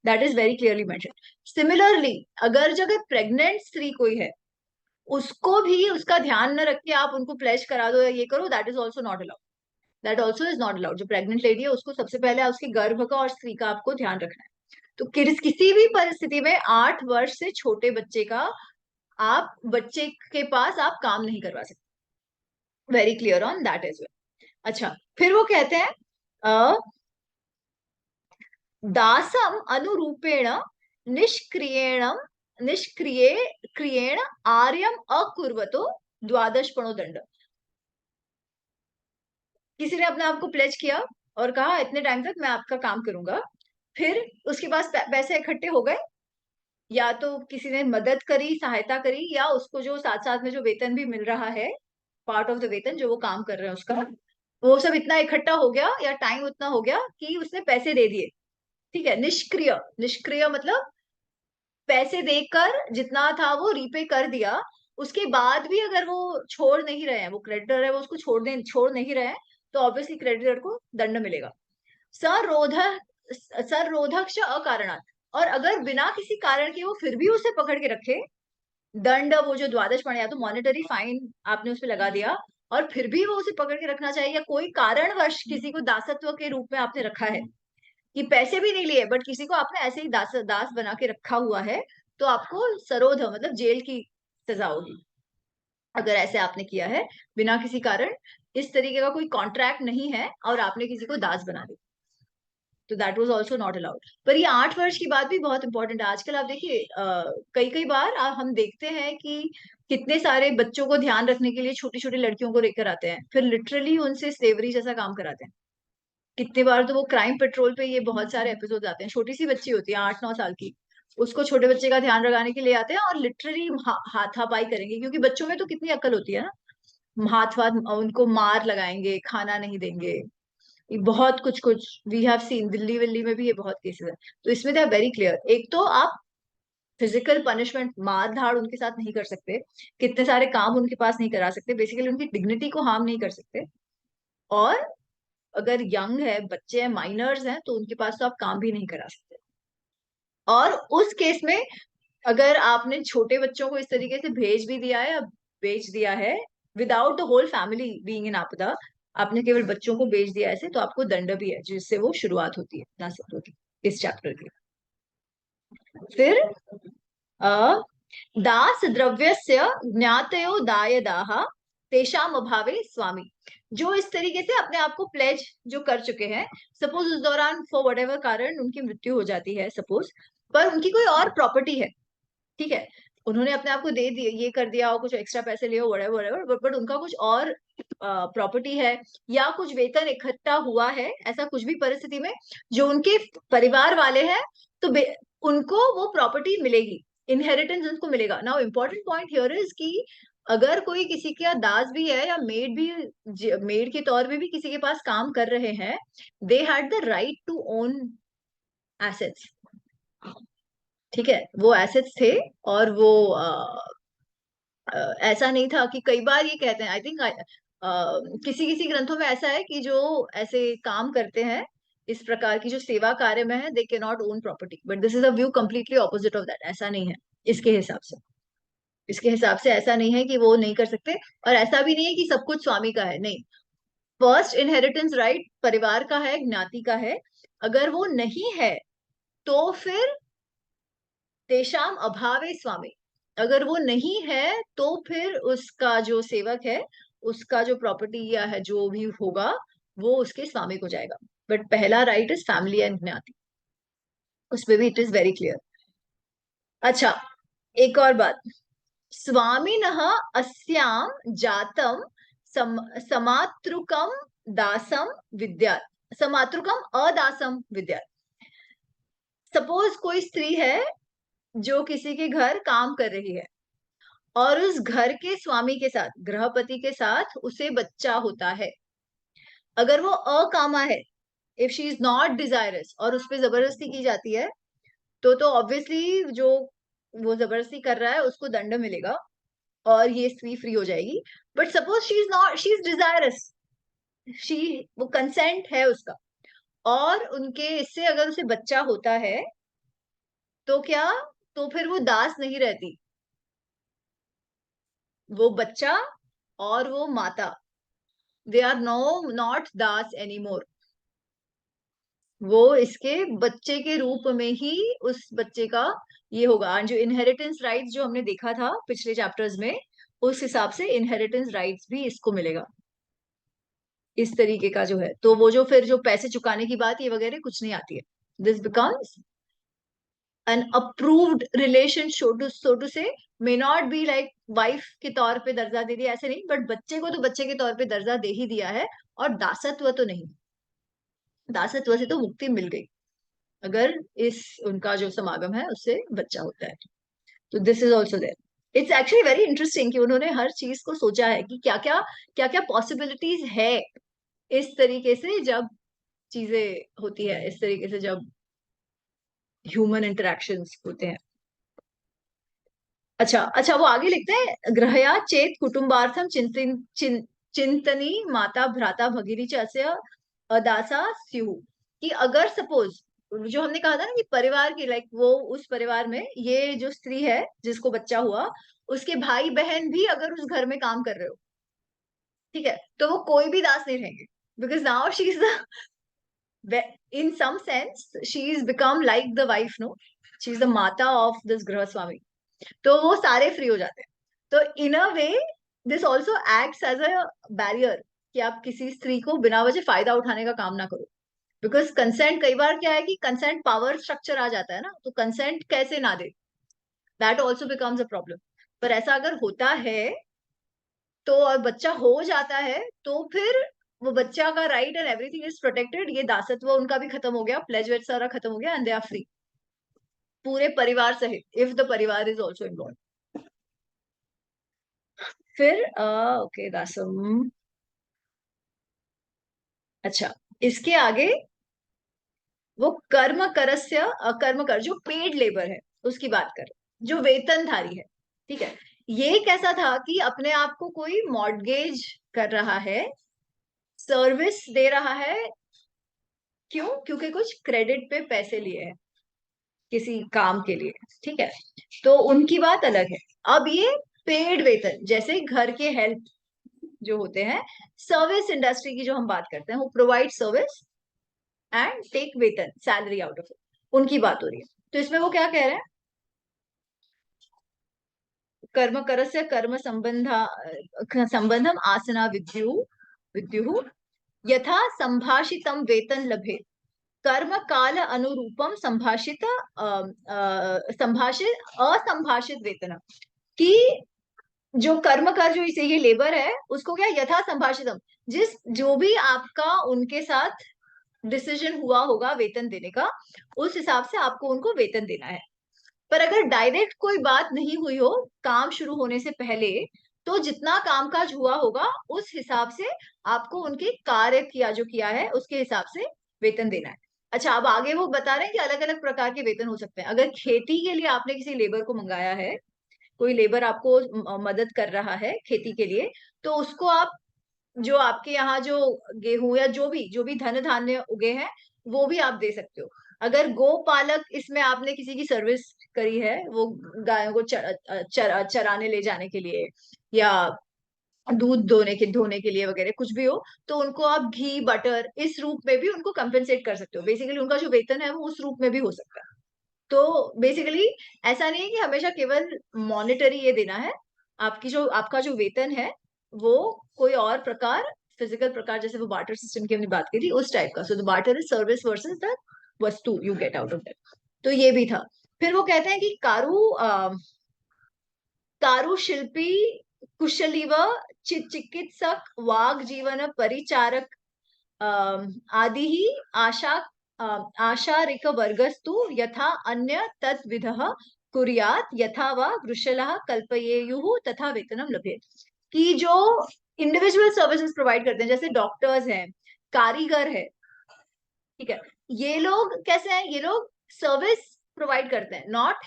That is very clearly mention. Similarly, अगर जगह प्रेग्नेंट स्त्री कोई है, उसको भी उसका ध्यान न रख के आप उनको प्लेज करा दो या ये करो, that is also not allowed. That also is not allowed. जो प्रेग्नेंट लेडी है उसको सबसे पहले उसके गर्भ का और स्त्री का आपको ध्यान रखना है। तो किसी भी परिस्थिति में 8 वर्ष से छोटे बच्चे का आप बच्चे के पास आप काम नहीं करवा सकते। Very clear on that as well. अच्छा, फिर वो कहते हैं दासम अनुरूपेण निष्क्रियेण निष्क्रिय क्रियेण आर्यम अकुर्वतो द्वादशपणो दंड। किसी ने अपने आप को प्लेज किया और कहा इतने टाइम तक मैं आपका काम करूंगा, फिर उसके पास पैसे इकट्ठे हो गए, या तो किसी ने मदद करी, सहायता करी, या उसको जो साथ साथ में जो वेतन भी मिल रहा है, पार्ट ऑफ द वेतन जो वो काम कर रहे हैं उसका, वो सब इतना इकट्ठा हो गया या टाइम उतना हो गया कि उसने पैसे दे दिए। ठीक है। निष्क्रिय, निष्क्रिय मतलब पैसे देकर जितना था वो रीपे कर दिया, उसके बाद भी अगर वो छोड़ नहीं रहे हैं, वो क्रेडिटर है वो उसको छोड़ नहीं रहे हैं, तो ऑब्वियसली क्रेडिटर को दंड मिलेगा। सरोधक, सरोधक अकारणात, और अगर बिना किसी कारण के वो फिर भी उसे पकड़ के रखे, दंड वो जो द्वादश पड़े, या तो मॉनेटरी फाइन आपने उस पर लगा दिया और फिर भी वो उसे पकड़ के रखना चाहिए, या कोई कारणवश किसी को दासत्व के रूप में आपने रखा है कि पैसे भी नहीं लिए बट किसी को आपने ऐसे ही दास बना के रखा हुआ है, तो आपको सरोध मतलब जेल की सजा होगी। अगर ऐसे आपने किया है बिना किसी कारण, इस तरीके का कोई कॉन्ट्रैक्ट नहीं है और आपने किसी को दास बना दिया, तो that was also not allowed. पर ये 8 वर्ष की बात भी बहुत इंपॉर्टेंट है। आजकल आप देखिए कई कई बार हम देखते हैं कि कितने सारे बच्चों को ध्यान रखने के लिए छोटी छोटी लड़कियों को लेकर आते हैं, फिर लिटरली उनसे स्लेवरी जैसा काम कराते हैं। कितनी बार तो वो क्राइम पेट्रोल पे ये बहुत सारे एपिसोड आते हैं, छोटी सी बच्ची होती है 8-9 साल की, उसको छोटे बच्चे का ध्यान लगाने के लिए आते हैं और लिटरली हाथापाई करेंगे, क्योंकि बच्चों में तो कितनी अक्ल होती है ना, हाथ वाथ उनको मार लगाएंगे, खाना नहीं देंगे, ये बहुत कुछ कुछ वी हैव सीन। दिल्ली विल्ली में भी ये बहुत केसेस है। तो इसमें दे आर वेरी क्लियर। एक तो आप फिजिकल पनिशमेंट, मार धाड़ उनके साथ नहीं कर सकते, कितने सारे काम उनके पास नहीं करा सकते, बेसिकली उनकी डिग्निटी को हार्म नहीं कर सकते। और अगर यंग है, बच्चे हैं, माइनर्स हैं, तो उनके पास तो आप काम भी नहीं करा सकते। और उस केस में अगर आपने छोटे बच्चों को इस तरीके से भेज भी दिया है या बेच दिया है without the whole family being in आपदा, आपने केवल बच्चों को बेच दिया ऐसे, तो आपको दंड भी है, जिससे वो शुरुआत होती है दासत्व की, इस चैप्टर की। फिर अ दास द्रव्यस्य ज्ञातयो दायदाह तेषाम अभावे स्वामी। जो इस तरीके से अपने आप को प्लेज जो कर चुके हैं, सपोज उस दौरान फॉर वट एवर कारण उनकी मृत्यु हो जाती है सपोज, पर उनकी कोई और प्रॉपर्टी है, ठीक है, उन्होंने अपने आप को दे दिया, ये कर दिया और कुछ एक्स्ट्रा पैसे लिए वटेवर, बट उनका कुछ और प्रॉपर्टी है या कुछ वेतन इकट्ठा हुआ है, ऐसा कुछ भी परिस्थिति में जो उनके परिवार वाले हैं, तो उनको वो प्रॉपर्टी मिलेगी, इनहेरिटेंस उनको मिलेगा। Now important point here is कि अगर कोई किसी का दास भी है या मेड भी, मेड के तौर पे भी किसी के पास काम कर रहे हैं, they had the right to own assets. ठीक है, वो एसेट्स थे। और वो ऐसा नहीं था कि कई बार ये कहते हैं, आई थिंक किसी किसी ग्रंथों में ऐसा है कि जो ऐसे काम करते हैं इस प्रकार की जो सेवा कार्य में है, दे के not own property, but this is a view completely opposite of that. ऐसा नहीं है इसके हिसाब से। इसके हिसाब से ऐसा नहीं है कि वो नहीं कर सकते, और ऐसा भी नहीं है कि सब कुछ स्वामी का है, नहीं। फर्स्ट इनहेरिटेंस राइट परिवार का है, ज्ञाति का है। अगर वो नहीं है तो फिर तेषाम अभावे स्वामी, अगर वो नहीं है तो फिर उसका जो सेवक है, उसका जो प्रॉपर्टी या है जो भी होगा, वो उसके स्वामी को जाएगा। बट पहला राइट इज फैमिली एंड ज्ञाति, उसमें भी इट इज वेरी क्लियर। अच्छा, एक और बात, स्वामिनः अस्याम जातम समातृकम दासम विद्यात्। समातृकम अदासम विद्या। सपोज कोई स्त्री है जो किसी के घर काम कर रही है और उस घर के स्वामी के साथ, गृहपति के साथ उसे बच्चा होता है। अगर वो अकामा है, if she is not desirous, और उस पर जबरदस्ती की जाती है, तो ऑब्वियसली जो वो जबरदस्ती कर रहा है उसको दंड मिलेगा और ये स्त्री फ्री हो जाएगी। But suppose she is not, she is desirous, she, वो कंसेंट है उसका, और उनके इससे अगर उसे बच्चा होता है तो क्या, तो फिर वो दास नहीं रहती, वो बच्चा और वो माता, they are no not das any more. वो इसके बच्चे के रूप में ही उस बच्चे का ये होगा। जो इनहेरिटेंस राइट्स जो हमने देखा था पिछले चैप्टर्स में, उस हिसाब से इनहेरिटेंस राइट्स भी इसको मिलेगा। इस तरीके का जो है, तो वो जो फिर जो पैसे चुकाने की बात ये वगैरह कुछ नहीं आती है। This becomes an approved relation, so to say, may not be like wife के तौर पे दर्जा दे दिया ऐसे नहीं, बट बच्चे को तो बच्चे के तौर पे दर्जा दे ही दिया है, और दासत्व तो नहीं, दासत्व से तो मुक्ति मिल गई अगर इस उनका जो समागम है उससे बच्चा होता है। तो this is also there. It's actually very interesting कि उन्होंने हर चीज को सोचा है कि क्या क्या पॉसिबिलिटीज है इस तरीके से जब चीजें होती है, इस तरीके से जब ह्यूमन इंटरेक्शंस होते हैं। अच्छा अच्छा, वो आगे लिखते हैं, ग्रहया चेत कुटुंबार्थम चिंतनी माता भ्राता भगिनी च अस्य अदासा स्यु। कि अगर सपोज, जो हमने कहा था ना कि परिवार की, लाइक वो उस परिवार में ये जो स्त्री है जिसको बच्चा हुआ, उसके भाई बहन भी अगर उस घर में काम कर रहे हो, ठीक है, तो वो कोई भी दास नहीं रहेंगे, because now she is the, in some sense she is become like the wife, no, she is the mata of this griha swami. तो वो सारे फ्री हो जाते हैं। तो in a way this also acts as a barrier, कि आप किसी स्त्री को बिना वजह फायदा उठाने का काम ना करो। बिकॉज कंसेंट, कई बार क्या है कि कंसेंट पावर स्ट्रक्चर आ जाता है ना, तो कंसेंट कैसे ना दे, that also becomes a problem. पर ऐसा अगर होता है तो, और बच्चा हो जाता है, तो फिर वो बच्चा का right and everything is protected, ये दासत्व उनका भी खत्म हो गया, प्लेज वेज सारा खत्म हो गया, एंड दे आर फ्री, पूरे परिवार सहित, इफ द परिवार इज ऑल्सो इन्वॉल्व। फिर ओके दासम, अच्छा, इसके आगे वो कर्म करस्य, कर्म कर जो पेड लेबर है उसकी बात कर, जो वेतनधारी है, ठीक है। ये कैसा था कि अपने आप को कोई मॉर्गेज कर रहा है, सर्विस दे रहा है, क्यों, क्योंकि कुछ क्रेडिट पे पैसे लिए हैं किसी काम के लिए, ठीक है, तो उनकी बात अलग है। अब ये पेड वेतन, जैसे घर के हेल्प जो होते हैं, सर्विस इंडस्ट्री की जो हम बात करते हैं, वो प्रोवाइड सर्विस एंड टेक वेतन, सैलरी आउट ऑफ इट, उनकी बात हो रही है। तो इसमें वो क्या कह रहे हैं, कर्म करस्य कर्म संबंधम आसना विद्यु विद्यु यथा संभाषितम वेतन लभे, कर्म काल अनुरूपम संभाषित संभाषित असंभाषित वेतन। कि जो कर्म कर, जो इसे ये लेबर है, उसको क्या, यथा संभाषितम, जिस जो भी आपका उनके साथ डिसीजन हुआ होगा वेतन देने का, उस हिसाब से आपको उनको वेतन देना है। पर अगर डायरेक्ट कोई बात नहीं हुई हो काम शुरू होने से पहले, तो जितना कामकाज हुआ होगा उस हिसाब से आपको उनके कार्य किया जो किया है उसके हिसाब से वेतन देना है। अच्छा, अब आगे वो बता रहे हैं कि अलग अलग प्रकार के वेतन हो सकते हैं। अगर खेती के लिए आपने किसी लेबर को मंगाया है, कोई लेबर आपको मदद कर रहा है खेती के लिए, तो उसको आप, जो आपके यहाँ जो गेहूं या जो भी धन धान्य उगे हैं, वो भी आप दे सकते हो। अगर गोपालक, इसमें आपने किसी की सर्विस करी है, वो गायों को चराने ले जाने के लिए, या दूध धोने के लिए वगैरह कुछ भी हो, तो उनको आप घी बटर इस रूप में भी उनको कंपेंसेट कर सकते हो। बेसिकली उनका जो वेतन है वो उस रूप में भी हो सकता है। तो बेसिकली ऐसा नहीं है कि हमेशा केवल मॉनेटरी ये देना है। आपका जो वेतन है वो कोई और प्रकार, फिजिकल प्रकार, जैसे वो बार्टर सिस्टम की हमने बात की थी उस टाइप का। So the barter is service versus the वस्तु you get out of that. तो ये भी था। फिर वो कहते हैं कि कारुशिल्पी कुशलीव चिकित्सक वाग जीवन परिचारक आदि ही आशा आशारिक वर्गस्तु यथा अन्य तद्विधः कुर्यात् यथा वा वृषलः कल्पयेयुः तथा वेतनम लभेत। कि जो इंडिविजुअल सर्विसेज प्रोवाइड करते हैं, जैसे डॉक्टर्स हैं, कारीगर है, ठीक है, ये लोग कैसे हैं, ये लोग सर्विस प्रोवाइड करते हैं, नॉट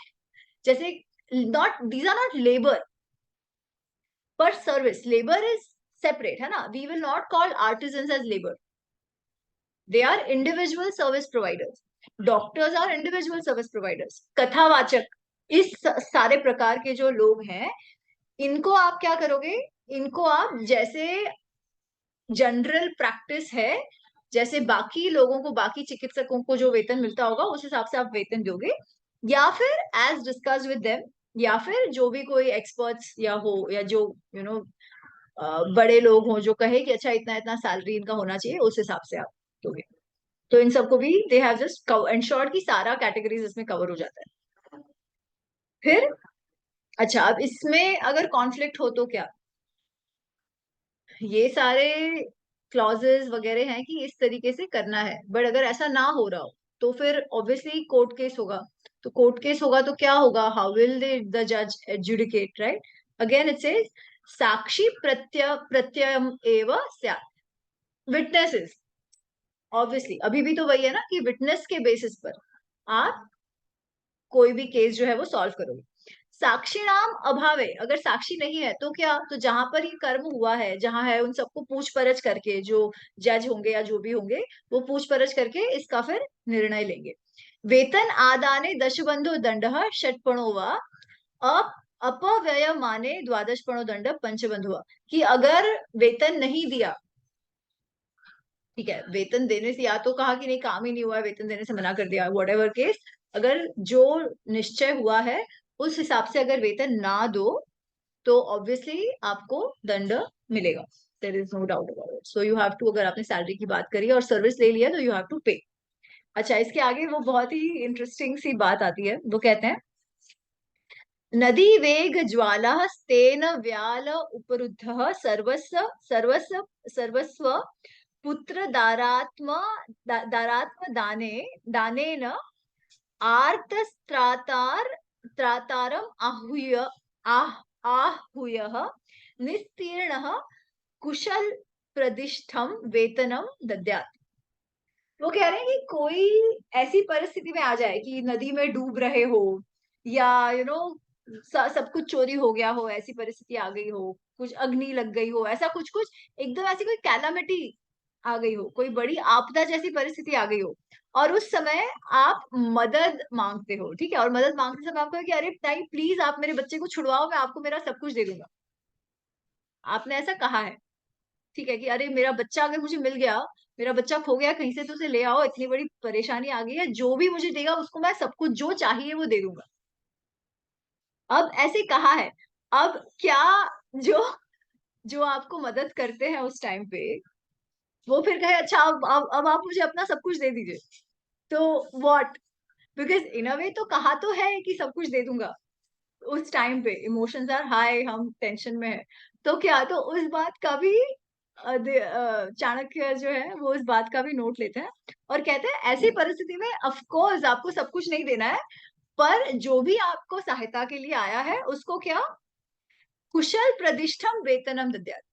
जैसे, not, these are not labour पर सर्विस, लेबर इज सेपरेट, है ना, we will not call artisans as labour, they are individual service providers, doctors are individual service providers, कथावाचक, इस सारे प्रकार के जो लोग हैं, इनको आप क्या करोगे, इनको आप जैसे जनरल प्रैक्टिस है, जैसे बाकी लोगों को, बाकी चिकित्सकों को जो वेतन मिलता होगा उस हिसाब से आप वेतन दोगे, या फिर एज डिस्कस विद देम, या फिर जो भी कोई एक्सपर्ट्स या हो, या जो यू you नो बड़े लोग हो जो कहे कि अच्छा इतना इतना सैलरी इनका होना चाहिए, उस हिसाब से आप दोगे। तो इन सबको भी दे हैव जस्ट एंश्योर्ड कि सारा कैटेगरीज इसमें कवर हो जाता है। फिर अच्छा, अब इसमें अगर कॉन्फ्लिक्ट हो तो क्या, ये सारे क्लॉजेस वगैरह हैं कि इस तरीके से करना है, बट अगर ऐसा ना हो रहा हो तो फिर ऑब्वियसली कोर्ट केस होगा। तो कोर्ट केस होगा तो क्या होगा, हाउ विल द जज एजुडिकेट, राइट? अगेन इट सेज साक्षी प्रत्ययम एव स्यात्, विटनेसेस, ऑब्वियसली अभी भी तो वही है ना कि विटनेस के बेसिस पर आप कोई भी केस जो है वो सॉल्व करोगे। साक्षी नाम अभावे, अगर साक्षी नहीं है तो क्या, तो जहां पर ये कर्म हुआ है, जहां है, उन सबको पूछ परछ करके जो जज होंगे या जो भी होंगे वो पूछ परछ करके इसका फिर निर्णय लेंगे। वेतन आदाने दशबंधो दंड षटपणो वा अप अपव्यय माने द्वादशपणो दंड पंचबंधुआ, कि अगर वेतन नहीं दिया, ठीक है, वेतन देने से, या तो कहा कि नहीं काम ही नहीं हुआ है, वेतन देने से मना कर दिया, वट एवर केस, अगर जो निश्चय हुआ है उस हिसाब से अगर वेतन ना दो तो ऑब्वियसली आपको दंड मिलेगा, there is no doubt about it. So you have to, अगर आपने सैलरी की बात करी और सर्विस ले लिया तो यू हैव टू पे। अच्छा, इसके आगे वो बहुत ही इंटरेस्टिंग सी बात आती है, वो कहते हैं नदी वेग ज्वाला स्तेन व्याल उपरुद्ध सर्वस्व सर्वस्व सर्वस्व पुत्र दारात्म दाने दानेन आर्तस्त्रातार त्रातारम आहूय निस्तीर्ण कुशल प्रदिष्ठम वेतनम दद्यात्। वो कह रहे हैं कि कोई ऐसी परिस्थिति में आ जाए कि नदी में डूब रहे हो, या सब कुछ चोरी हो गया हो, ऐसी परिस्थिति आ गई हो, कुछ अग्नि लग गई हो, ऐसा कुछ कुछ एकदम ऐसी कोई कैलामिटी आ गई हो, कोई बड़ी आपदा जैसी परिस्थिति आ गई हो, और उस समय आप मदद मांगते हो, ठीक है, और मदद मांगते समय आपको है कि अरे नहीं प्लीज आप मेरे बच्चे को छुड़वाओ, मैं आपको मेरा सब कुछ दे दूंगा। आपने ऐसा कहा है, ठीक है, कि अरे मेरा बच्चा अगर मुझे मिल गया, मेरा बच्चा खो गया कहीं से, तो उसे ले आओ, इतनी बड़ी परेशानी आ गई है, जो भी मुझे देगा उसको मैं सब कुछ जो चाहिए वो दे दूंगा। अब ऐसे कहा है, अब क्या जो जो आपको मदद करते हैं उस टाइम पे, वो फिर कहे अच्छा अब आप मुझे अपना सब कुछ दे दीजिए, तो व्हाट, बिकॉज इन अ वे तो कहा तो है कि सब कुछ दे दूंगा, उस टाइम पे इमोशंस आर हाई, हम टेंशन में है, तो क्या, तो उस बात का भी चाणक्य जो है वो इस बात का भी नोट लेते हैं और कहते हैं ऐसी परिस्थिति में ऑफ कोर्स आपको सब कुछ नहीं देना है, पर जो भी आपको सहायता के लिए आया है उसको क्या, कुशल प्रतिष्ठम वेतनम दद्यात्,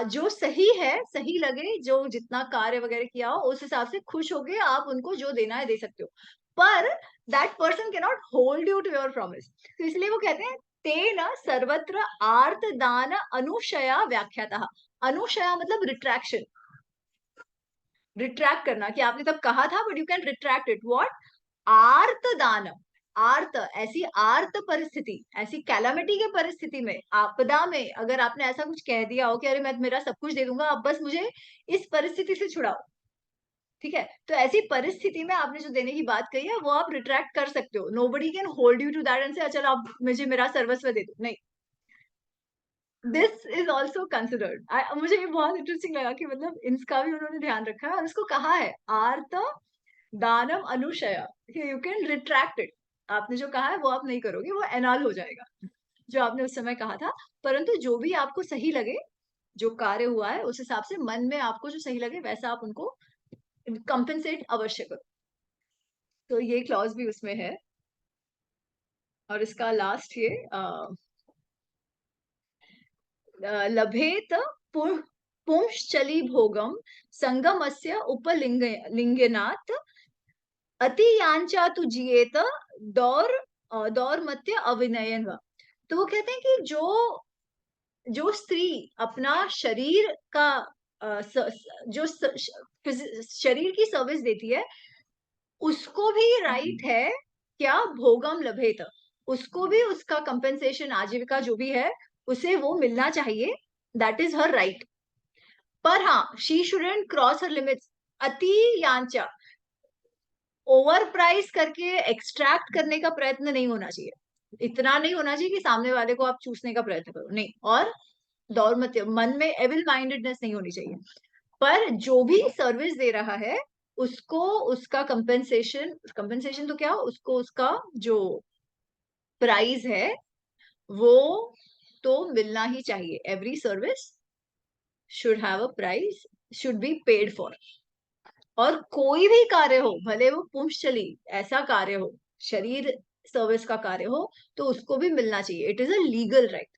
जो सही है, सही लगे, जो जितना कार्य वगैरह किया हो उस हिसाब से खुश हो गए आप उनको जो देना है दे सकते हो, पर that person can not hold you to your promise. तो इसलिए वो कहते हैं तेन सर्वत्र आर्त दान अनुशया व्याख्याता, अनुशया मतलब रिट्रैक्शन, रिट्रैक्ट करना, कि आपने तब कहा था but you can retract it, what, आर्त दान, आर्त ऐसी आर्त परिस्थिति, ऐसी कैलामिटी की परिस्थिति में, आपदा में अगर आपने ऐसा कुछ कह दिया हो कि अरे मैं मेरा सब कुछ दे दूंगा, अब बस मुझे इस परिस्थिति से छुड़ाओ, ठीक है, तो ऐसी परिस्थिति में आपने जो देने की बात कही है वो आप रिट्रैक्ट कर सकते हो, nobody can hold you to that and say चलो आप मुझे मेरा सर्वस्व दे दो, नहीं, दिस इज ऑल्सो कंसिडर्ड। मुझे ये बहुत इंटरेस्टिंग लगा कि मतलब इसका भी उन्होंने ध्यान रखा है और इसको कहा है आर्त दानम anushaya, you can retract it, आपने जो कहा है वो आप नहीं करोगे, वो एनाल हो जाएगा जो आपने उस समय कहा था, परंतु जो भी आपको सही लगे जो कार्य हुआ है उस हिसाब से मन में आपको जो सही लगे वैसा आप उनको कंपेंसेट अवश्य करो। तो ये क्लॉज भी उसमें है। और इसका लास्ट ये लभेत पुंश्चली भोगम संगमस्य उपलिंग लिंगनात् अति यांचा तु जिएत दौर दौर्मत्य अविनयन वा। तो वो कहते हैं कि जो स्त्री अपना शरीर का जो शरीर की सर्विस देती है उसको भी राइट है क्या, भोगम लभेत, उसको भी उसका कंपेंसेशन आजीविका जो भी है उसे वो मिलना चाहिए, दैट इज हर राइट। पर हाँ, she shouldn't cross her limits. अति यांचा, ओवर प्राइस करके एक्सट्रैक्ट करने का प्रयत्न नहीं होना चाहिए। इतना नहीं होना चाहिए कि सामने वाले को आप चूसने का प्रयत्न करो, नहीं। और दौर मत, मन में एविल माइंडेडनेस नहीं होनी चाहिए। पर जो भी सर्विस दे रहा है उसको उसका कंपेंसेशन तो क्या, उसको उसका जो प्राइस है वो तो मिलना ही चाहिए। Every service should have a price, should be paid for. और कोई भी कार्य हो, भले वो पुंसचली ऐसा कार्य हो, शरीर सर्विस का कार्य हो, तो उसको भी मिलना चाहिए। It is a legal right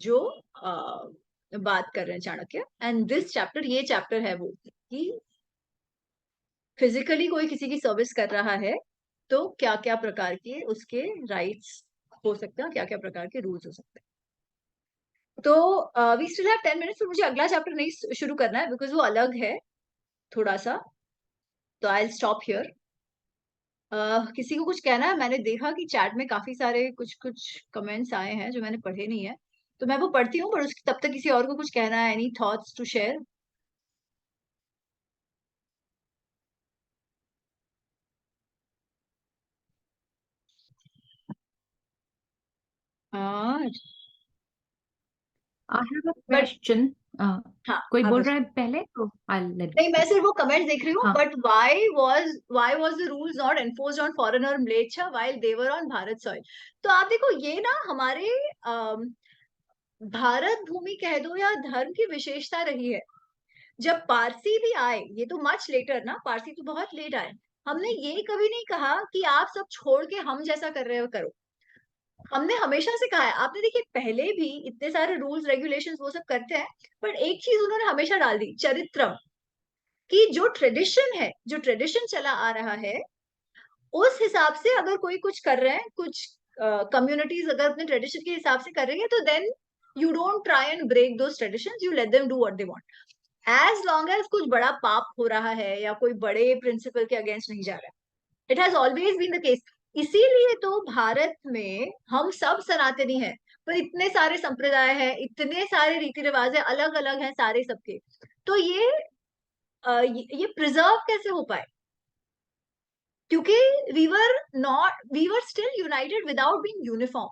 जो बात कर रहे हैं चाणक्य। एंड दिस चैप्टर, ये चैप्टर है वो कि फिजिकली कोई किसी की सर्विस कर रहा है तो क्या क्या प्रकार के उसके राइट्स हो सकते हैं, क्या क्या प्रकार के रूल्स हो सकते हैं। तो वी स्टिल हैव 10 मिनट्स। तो मुझे अगला चैप्टर नहीं शुरू करना है बिकॉज वो अलग है थोड़ा सा। तो आई विल स्टॉप हियर। किसी को कुछ कहना है? मैंने देखा कि चैट में काफी सारे कुछ कुछ कमेंट्स आए हैं जो मैंने पढ़े नहीं है, तो मैं वो पढ़ती हूँ, पर उसके तब तक किसी और को कुछ कहना है? Any thoughts to share? हाँ। I have a but question. हाँ, कोई आप बोल पूछो। रहा है पहले तो I'll let नहीं, मैं you. सिर्फ वो कमेंट देख रही हूँ। हाँ. But why was the rules not enforced on foreigner म्लेच्छा while they were on Bharat soil? तो आप देखो, ये ना हमारे भारत भूमि कह दो या धर्म की विशेषता रही है। जब पारसी भी आए, ये तो मच लेटर ना, पारसी तो बहुत लेट आए। हमने ये कभी नहीं कहा कि आप सब छोड़ के हम जैसा कर रहे हो करो। हमने हमेशा से कहा है, आपने देखिए पहले भी इतने सारे रूल्स रेगुलेशंस वो सब करते हैं, पर एक चीज उन्होंने हमेशा डाल दी, चरित्रम। कि जो ट्रेडिशन है, जो ट्रेडिशन चला आ रहा है, उस हिसाब से अगर कोई कुछ कर रहे हैं, कुछ कम्युनिटीज अगर अपने ट्रेडिशन के हिसाब से कर रही है, तो then you don't try and break those traditions, you let them do what they want. As long as कुछ बड़ा पाप हो रहा है या कोई बड़े प्रिंसिपल के अगेंस्ट नहीं जा रहा है। It has always been the case. इसीलिए तो भारत में हम सब सनातनी हैं, पर इतने सारे संप्रदाय हैं, इतने सारे रीति रिवाज है, अलग अलग हैं सारे सबके। तो ये प्रिजर्व कैसे हो पाए? क्योंकि we were still united without being uniform.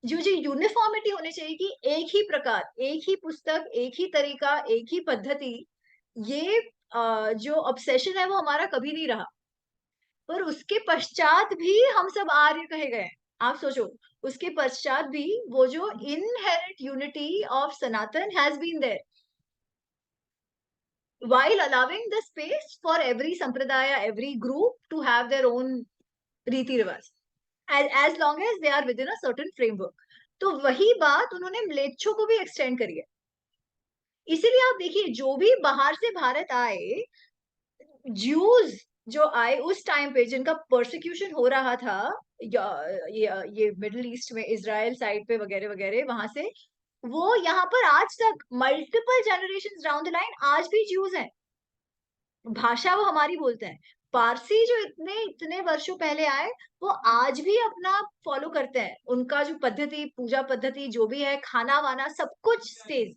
जो यूनिफॉर्मिटी होनी चाहिए कि एक ही प्रकार, एक ही पुस्तक, एक ही तरीका, एक ही पद्धति, ये जो ऑब्सेशन है वो हमारा कभी नहीं रहा। पर उसके पश्चात भी हम सब आर्य कहे गए। आप सोचो, उसके पश्चात भी वो जो inherent unity of Sanatan has been there, while allowing the space for every sampradaya, every group to have their own रीति रिवाज, as long as they are within a certain framework। तो वही बात उन्होंने म्लेच्छों को भी एक्सटेंड करी है। इसीलिए आप देखिए, जो भी बाहर से भारत आए, ज्यूज जो आए उस टाइम पे, जिनका प्रोसिक्यूशन हो रहा था ये मिडिल ईस्ट में, इजराइल साइड पे वगैरह वगैरह, वहां से वो यहाँ पर आज तक multiple generation down the line आज भी ज्यूज हैं। भाषा वो हमारी बोलते हैं। पारसी जो इतने इतने वर्षों पहले आए, वो आज भी अपना फॉलो करते हैं। उनका जो पद्धति, पूजा पद्धति जो भी है, खाना वाना सब कुछ stays.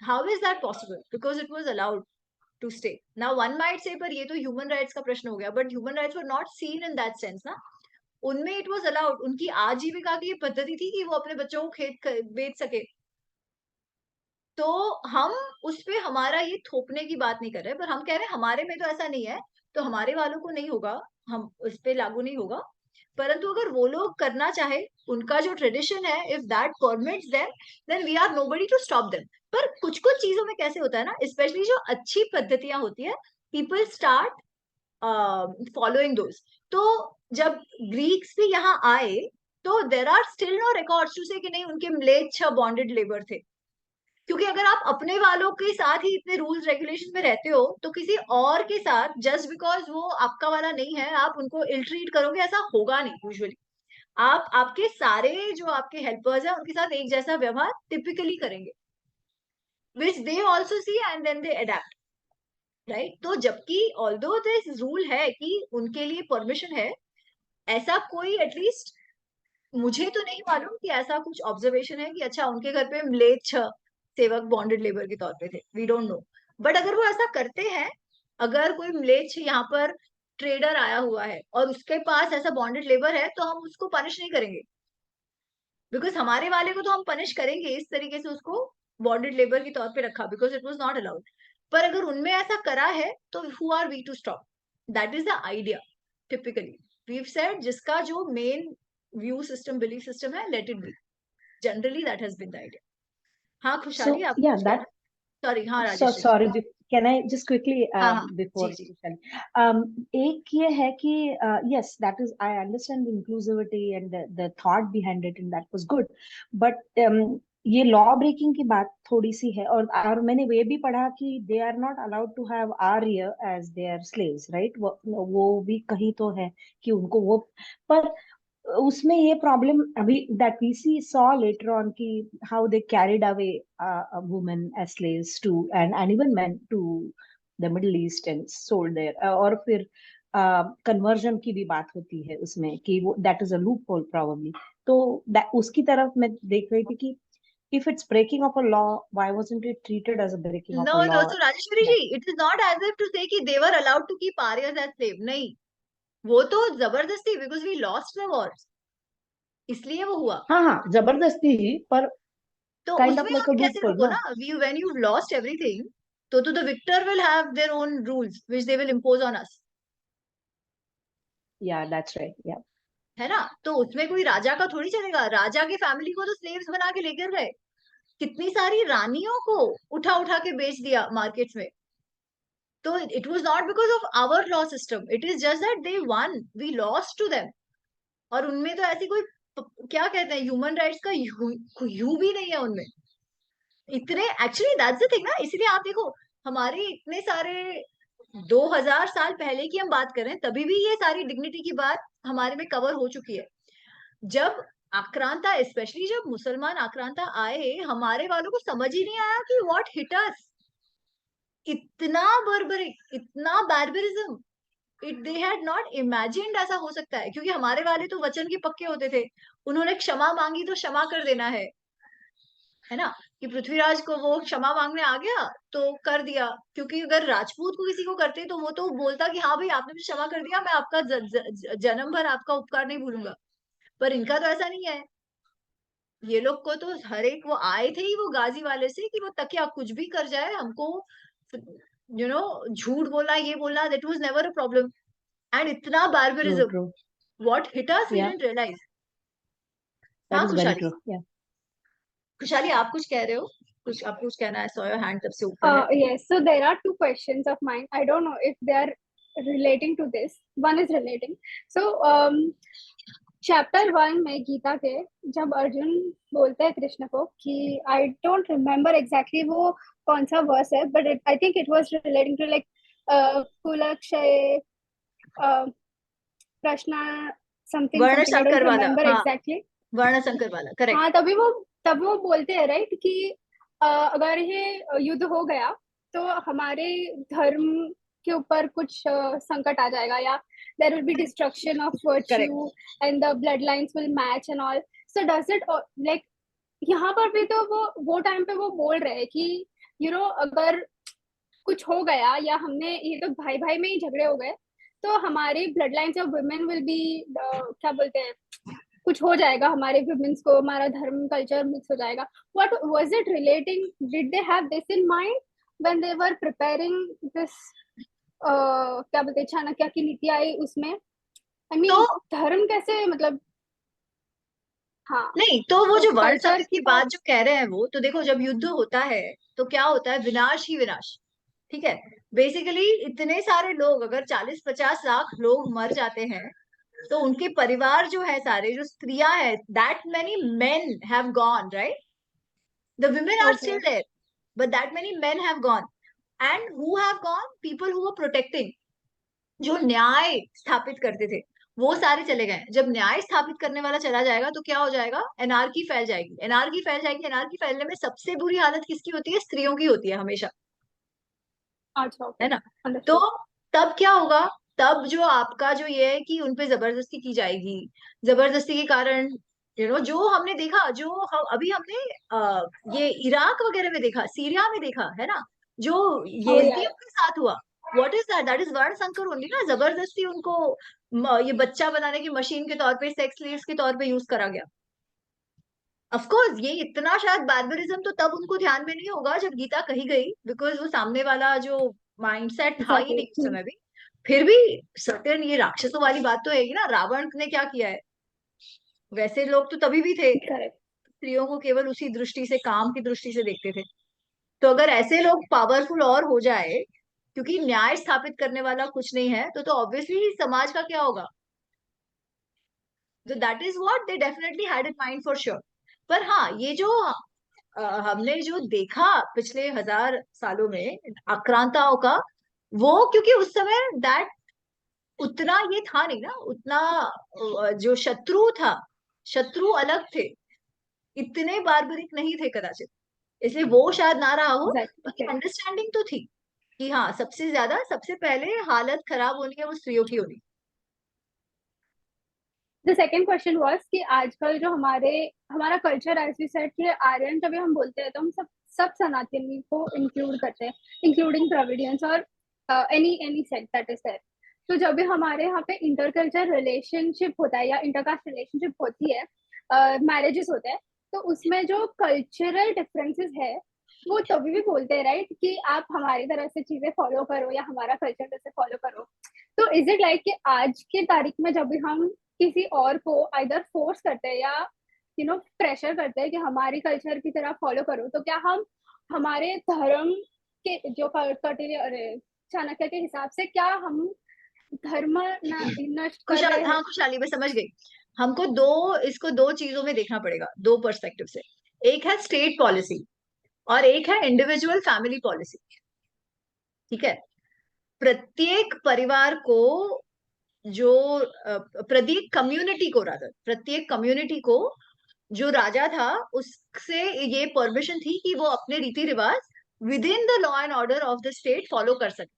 How is that possible? Because it was allowed to stay. Now one might say, पर ये तो ह्यूमन राइट्स का प्रश्न हो गया, but human rights were not seen in that sense ना। उनमें इट वॉज अलाउड। उनकी आजीविका की ये पद्धति थी कि वो अपने बच्चों को खेत बेच सके। तो हम उस पे हमारा ये थोपने की बात नहीं कर रहे, पर हम कह रहे हैं हमारे में तो ऐसा नहीं है, तो हमारे वालों को नहीं होगा, हम उस पे लागू नहीं होगा। परंतु अगर वो लोग करना चाहे, उनका जो ट्रेडिशन है, if that permits them, then we are nobody to stop them. पर कुछ कुछ चीजों में कैसे होता है ना, स्पेशली जो अच्छी पद्धतियां होती है, पीपल स्टार्ट फॉलोइंग दोज। तो जब ग्रीक्स भी यहाँ आए, तो there are still no records to say कि नहीं उनके म्लेच्छ बॉन्डेड लेबर थे। क्योंकि अगर आप अपने वालों के साथ ही इतने रूल्स रेगुलेशन में रहते हो, तो किसी और के साथ जस्ट बिकॉज वो आपका वाला नहीं है, आप उनको इल ट्रीट करोगे, ऐसा होगा नहीं यूजुअली। आप आपके सारे जो आपके हेल्पर्स हैं उनके साथ एक जैसा व्यवहार टिपिकली करेंगे, which they also see and then they adapt, right. तो जबकि ऑल्दो दिस रूल है कि उनके लिए परमिशन है, ऐसा कोई एटलीस्ट मुझे तो नहीं मालूम कि ऐसा कुछ ऑब्जर्वेशन है कि अच्छा उनके घर पे म्लेच्छ सेवक बॉन्डेड लेबर के तौर पे थे, वी डोंट नो। बट अगर वो ऐसा करते हैं, अगर कोई म्लेच्छ यहाँ पर ट्रेडर आया हुआ है और उसके पास ऐसा बॉन्डेड लेबर है, तो हम उसको पनिश नहीं करेंगे, बिकॉज हमारे वाले को तो हम पनिश करेंगे इस तरीके से, उसको बॉन्डेड लेबर के तौर पे रखा because it was not allowed. पर अगर उनमें ऐसा करा है, तो who are we to stop? That is the idea. Typically we've said जिसका जो main view system, belief system है, let it be. Generally that has been the idea. हाँ खुशहाली, So आपको yeah, कुछ कहना? that सॉरी, हाँ so Rajeshwari. sorry. Can I just quickly हाँ हाँ, before जी जी। एक ये है कि yes, that is I understand the inclusivity and the thought behind it, and that was good. But ये लॉ ब्रेकिंग की बात थोड़ी सी है, और मैंने ये भी पढ़ा कि they are not allowed to have Arya as their slaves, right? वो भी कहीं तो है कि उनको वो, पर उसमें ये प्रॉब्लम अभी that we see saw later on कि how they carried away women as slaves to and even men to the Middle East and sold there, और फिर कन्वर्जन की भी बात होती है उसमें कि वो that is a loop hole probably. तो उसकी तरफ मैं देख रही थी कि if it's breaking of a law, why wasn't it treated as a breaking no of a no, law? So Rajeshwari ji, That it is not as if to say कि they were allowed to keep आर्यर्स as slave, नहीं। वो तो जबरदस्ती, because we lost the war, इसलिए वो हुआ। हाँ हाँ, जबरदस्ती ही, पर तो काइंड ऑफ उसमें लाइक आप अ लूप कैसे होल रोको ना। ना, we when you lost everything, तो the victor will have their own rules which they will impose on us, yeah that's right, या है ना। तो उसमें कोई राजा का थोड़ी चलेगा, राजा की फैमिली को तो स्लेव्स बना के लेकर गए, कितनी सारी रानियों को उठा उठा के बेच दिया मार्केट्स में। तो it was not because of our law system, it is just that they won, we lost to them. और उनमें तो ऐसी कोई क्या कहते हैं, ह्यूमन राइट्स का यू भी नहीं है उनमें इतने। एक्चुअली दैट्स द थिंग ना, इसलिए आप देखो, हमारे इतने सारे 2000 साल पहले की हम बात करें, तभी भी ये सारी डिग्निटी की बात हमारे में कवर हो चुकी है। जब आक्रांता, स्पेशली जब मुसलमान आक्रांता आए, हमारे वालों को समझ ही नहीं आया कि व्हाट हिट अस। इतना बर्बरिक, इतना barbarism, it they had not imagined ऐसा हो सकता है, क्योंकि हमारे वाले तो वचन के पक्के होते थे। उन्होंने क्षमा मांगी तो क्षमा कर देना है ना, कि पृथ्वीराज को वो क्षमा मांगने आ गया तो कर दिया। क्योंकि अगर राजपूत को किसी को करते, तो वो तो बोलता कि हाँ भाई आपने मुझे क्षमा कर दिया, मैं आपका जन्म भर आपका उपकार नहीं भूलूंगा। पर इनका तो ऐसा नहीं है। ये लोग को तो हर एक, वो आए थे ही वो गाजी वाले से कि वो तकिया कुछ भी कर जाए हमको, झूठ बोला, ये बोला, that was never a problem. And इतना true barbarism, true, what hit us we yeah didn't realise. That हाँ इज वेरी खुशहाली, ट्रू, या खुशहाली आप कुछ कह रहे हो, कुछ आपको कुछ कहना है, सो योर हैंड तब से ऊपर है। Yes, so there are two questions of mine. I don't know if they are relating to this. One is relating. So, chapter 1 में गीता के, जब अर्जुन बोलते हैं कृष्ण को कि आई डोंट रिमेम्बर एग्जैक्टली वो कौन सा वर्स है, but I think it was relating to like कुलक्षय प्रश्न समथिंग वर्ण समथिंग, आई डोंट शंकर वाला, रिमेम्बर हाँ, एग्जैक्टली। वर्ण शंकर वाला, करेक्ट। हाँ, तब वो बोलते हैं राइट कि अगर ये युद्ध हो गया तो हमारे धर्म के ऊपर कुछ संकट आ जाएगा, या there will be destruction of correct. Virtue and the blood lines will match and all. So does it like, यहाँ पर भी तो वो टाइम पे वो बोल रहे हैं कि अगर कुछ हो गया या हमने ये तो भाई भाई में ही झगड़े हो गए, तो हमारे blood lines of women will be, क्या बोलते हैं, कुछ हो जाएगा हमारे वुमेन्स को, हमारा धर्म कल्चर मिक्स हो जाएगा। What was it relating, did they have this in mind when they were preparing this, क्या बोलते हैं, चाणक्य की नीति आई उसमें? आई मीन तो धर्म कैसे मतलब, हाँ नहीं, तो वो तो जो वर्ण कल्चर संकर की की बात। बात जो कह रहे हैं वो तो देखो, जब युद्ध होता है तो क्या होता है, विनाश ही विनाश। ठीक है, बेसिकली इतने सारे लोग, अगर 40-50 लाख लोग मर जाते हैं, तो उनके परिवार जो है सारे, जो स्त्रियां हैं, that many men have gone, right? The women are okay still there, but that many men have gone. And who have gone? People who were protecting, जो न्याय स्थापित करते थे, वो सारे चले गए। जब न्याय स्थापित करने वाला चला जाएगा तो क्या हो जाएगा, एनार्की फैल जाएगी, एनार्की फैल जाएगी। एनार्की फैलने में सबसे बुरी हालत किसकी होती है? स्त्रियों की होती है हमेशा, अच्छा ओके है ना? तो अंडरस्टूड। तब क्या होगा, तब जो आपका जो ये है कि उनपे जबरदस्ती की जाएगी, जबरदस्ती के कारण, जो हमने देखा, अभी हमने ये इराक वगैरह में देखा, सीरिया में देखा, है ना, जो ओ यार येज़िदियों के साथ हुआ। What is that? That is वर्ण संकर ओनली ना। जबरदस्ती उनको ये बच्चा बनाने की मशीन के तौर पे, सेक्स स्लेव्स के तौर पे यूज करा गया। ऑफ कोर्स ये इतना शायद बार्बरिज्म तो तब उनको ध्यान में नहीं होगा जब गीता कही गई, बिकॉज वो सामने वाला जो माइंडसेट था ही नहीं उस एग्जैक्टली। समय भी। फिर भी सर्टेन ये राक्षसों वाली बात तो है ना, रावण ने क्या किया है। वैसे लोग तो तभी भी थे, करेक्ट। स्त्रियों को केवल उसी दृष्टि से, काम की दृष्टि से देखते थे। तो अगर ऐसे लोग पावरफुल और हो जाए, क्योंकि न्याय स्थापित करने वाला कुछ नहीं है, तो ऑब्वियसली समाज का क्या होगा। तो that is what they definitely had in mind for sure. पर हाँ, ये जो हमने जो देखा पिछले 1000 सालों में आक्रांताओं का, वो क्योंकि उस समय दैट उतना ये था नहीं ना, उतना जो शत्रु था, शत्रु अलग थे, इतने बार्बरिक नहीं थे कदाचित, इसलिए वो शायद ना रहा हो। एग्जैक्टली बाकी ओके। अंडरस्टैंडिंग तो थी कि हाँ, सबसे ज्यादा, सबसे पहले हालत खराब होनी है वो स्त्रियों की होनी। द सेकेंड क्वेश्चन वाज कि आजकल जो हमारा कल्चर, एज वी सेड कि आर्यन जब भी हम बोलते हैं तो हम सब सनातनी को इंक्लूड करते हैं, इंक्लूडिंग द्रविडियंस और any sect that is there. तो जब भी हमारे यहाँ पे इंटरकल्चर रिलेशनशिप होता है या इंटरकास्ट रिलेशनशिप होती है, मैरिजेस होते हैं, तो उसमें जो कल्चरल डिफरेंसेस है वो तभी भी बोलते हैं राइट कि आप हमारी तरह से चीजें फॉलो करो या हमारा कल्चर जैसे फॉलो करो। तो इज इट लाइक कि आज के तारीख में जब भी हम किसी और को आइदर फोर्स करते हैं या प्रेशर करते हैं कि हमारी कल्चर की तरह फॉलो करो, तो क्या हम हमारे धर्म के जो कौटिल्य अरे चाणक्य के हिसाब से क्या हम धर्म नष्ट कर रहे हैं? खुशहाली मैं समझ गई। हमको इसको दो चीजों में देखना पड़ेगा, दो पर्सपेक्टिव से। एक है स्टेट पॉलिसी और एक है इंडिविजुअल फैमिली पॉलिसी। ठीक है, प्रत्येक परिवार को, जो प्रत्येक कम्युनिटी को, रादर प्रत्येक कम्युनिटी को, जो राजा था उससे ये परमिशन थी कि वो अपने रीति रिवाज with in the law and order of the state follow कर सके।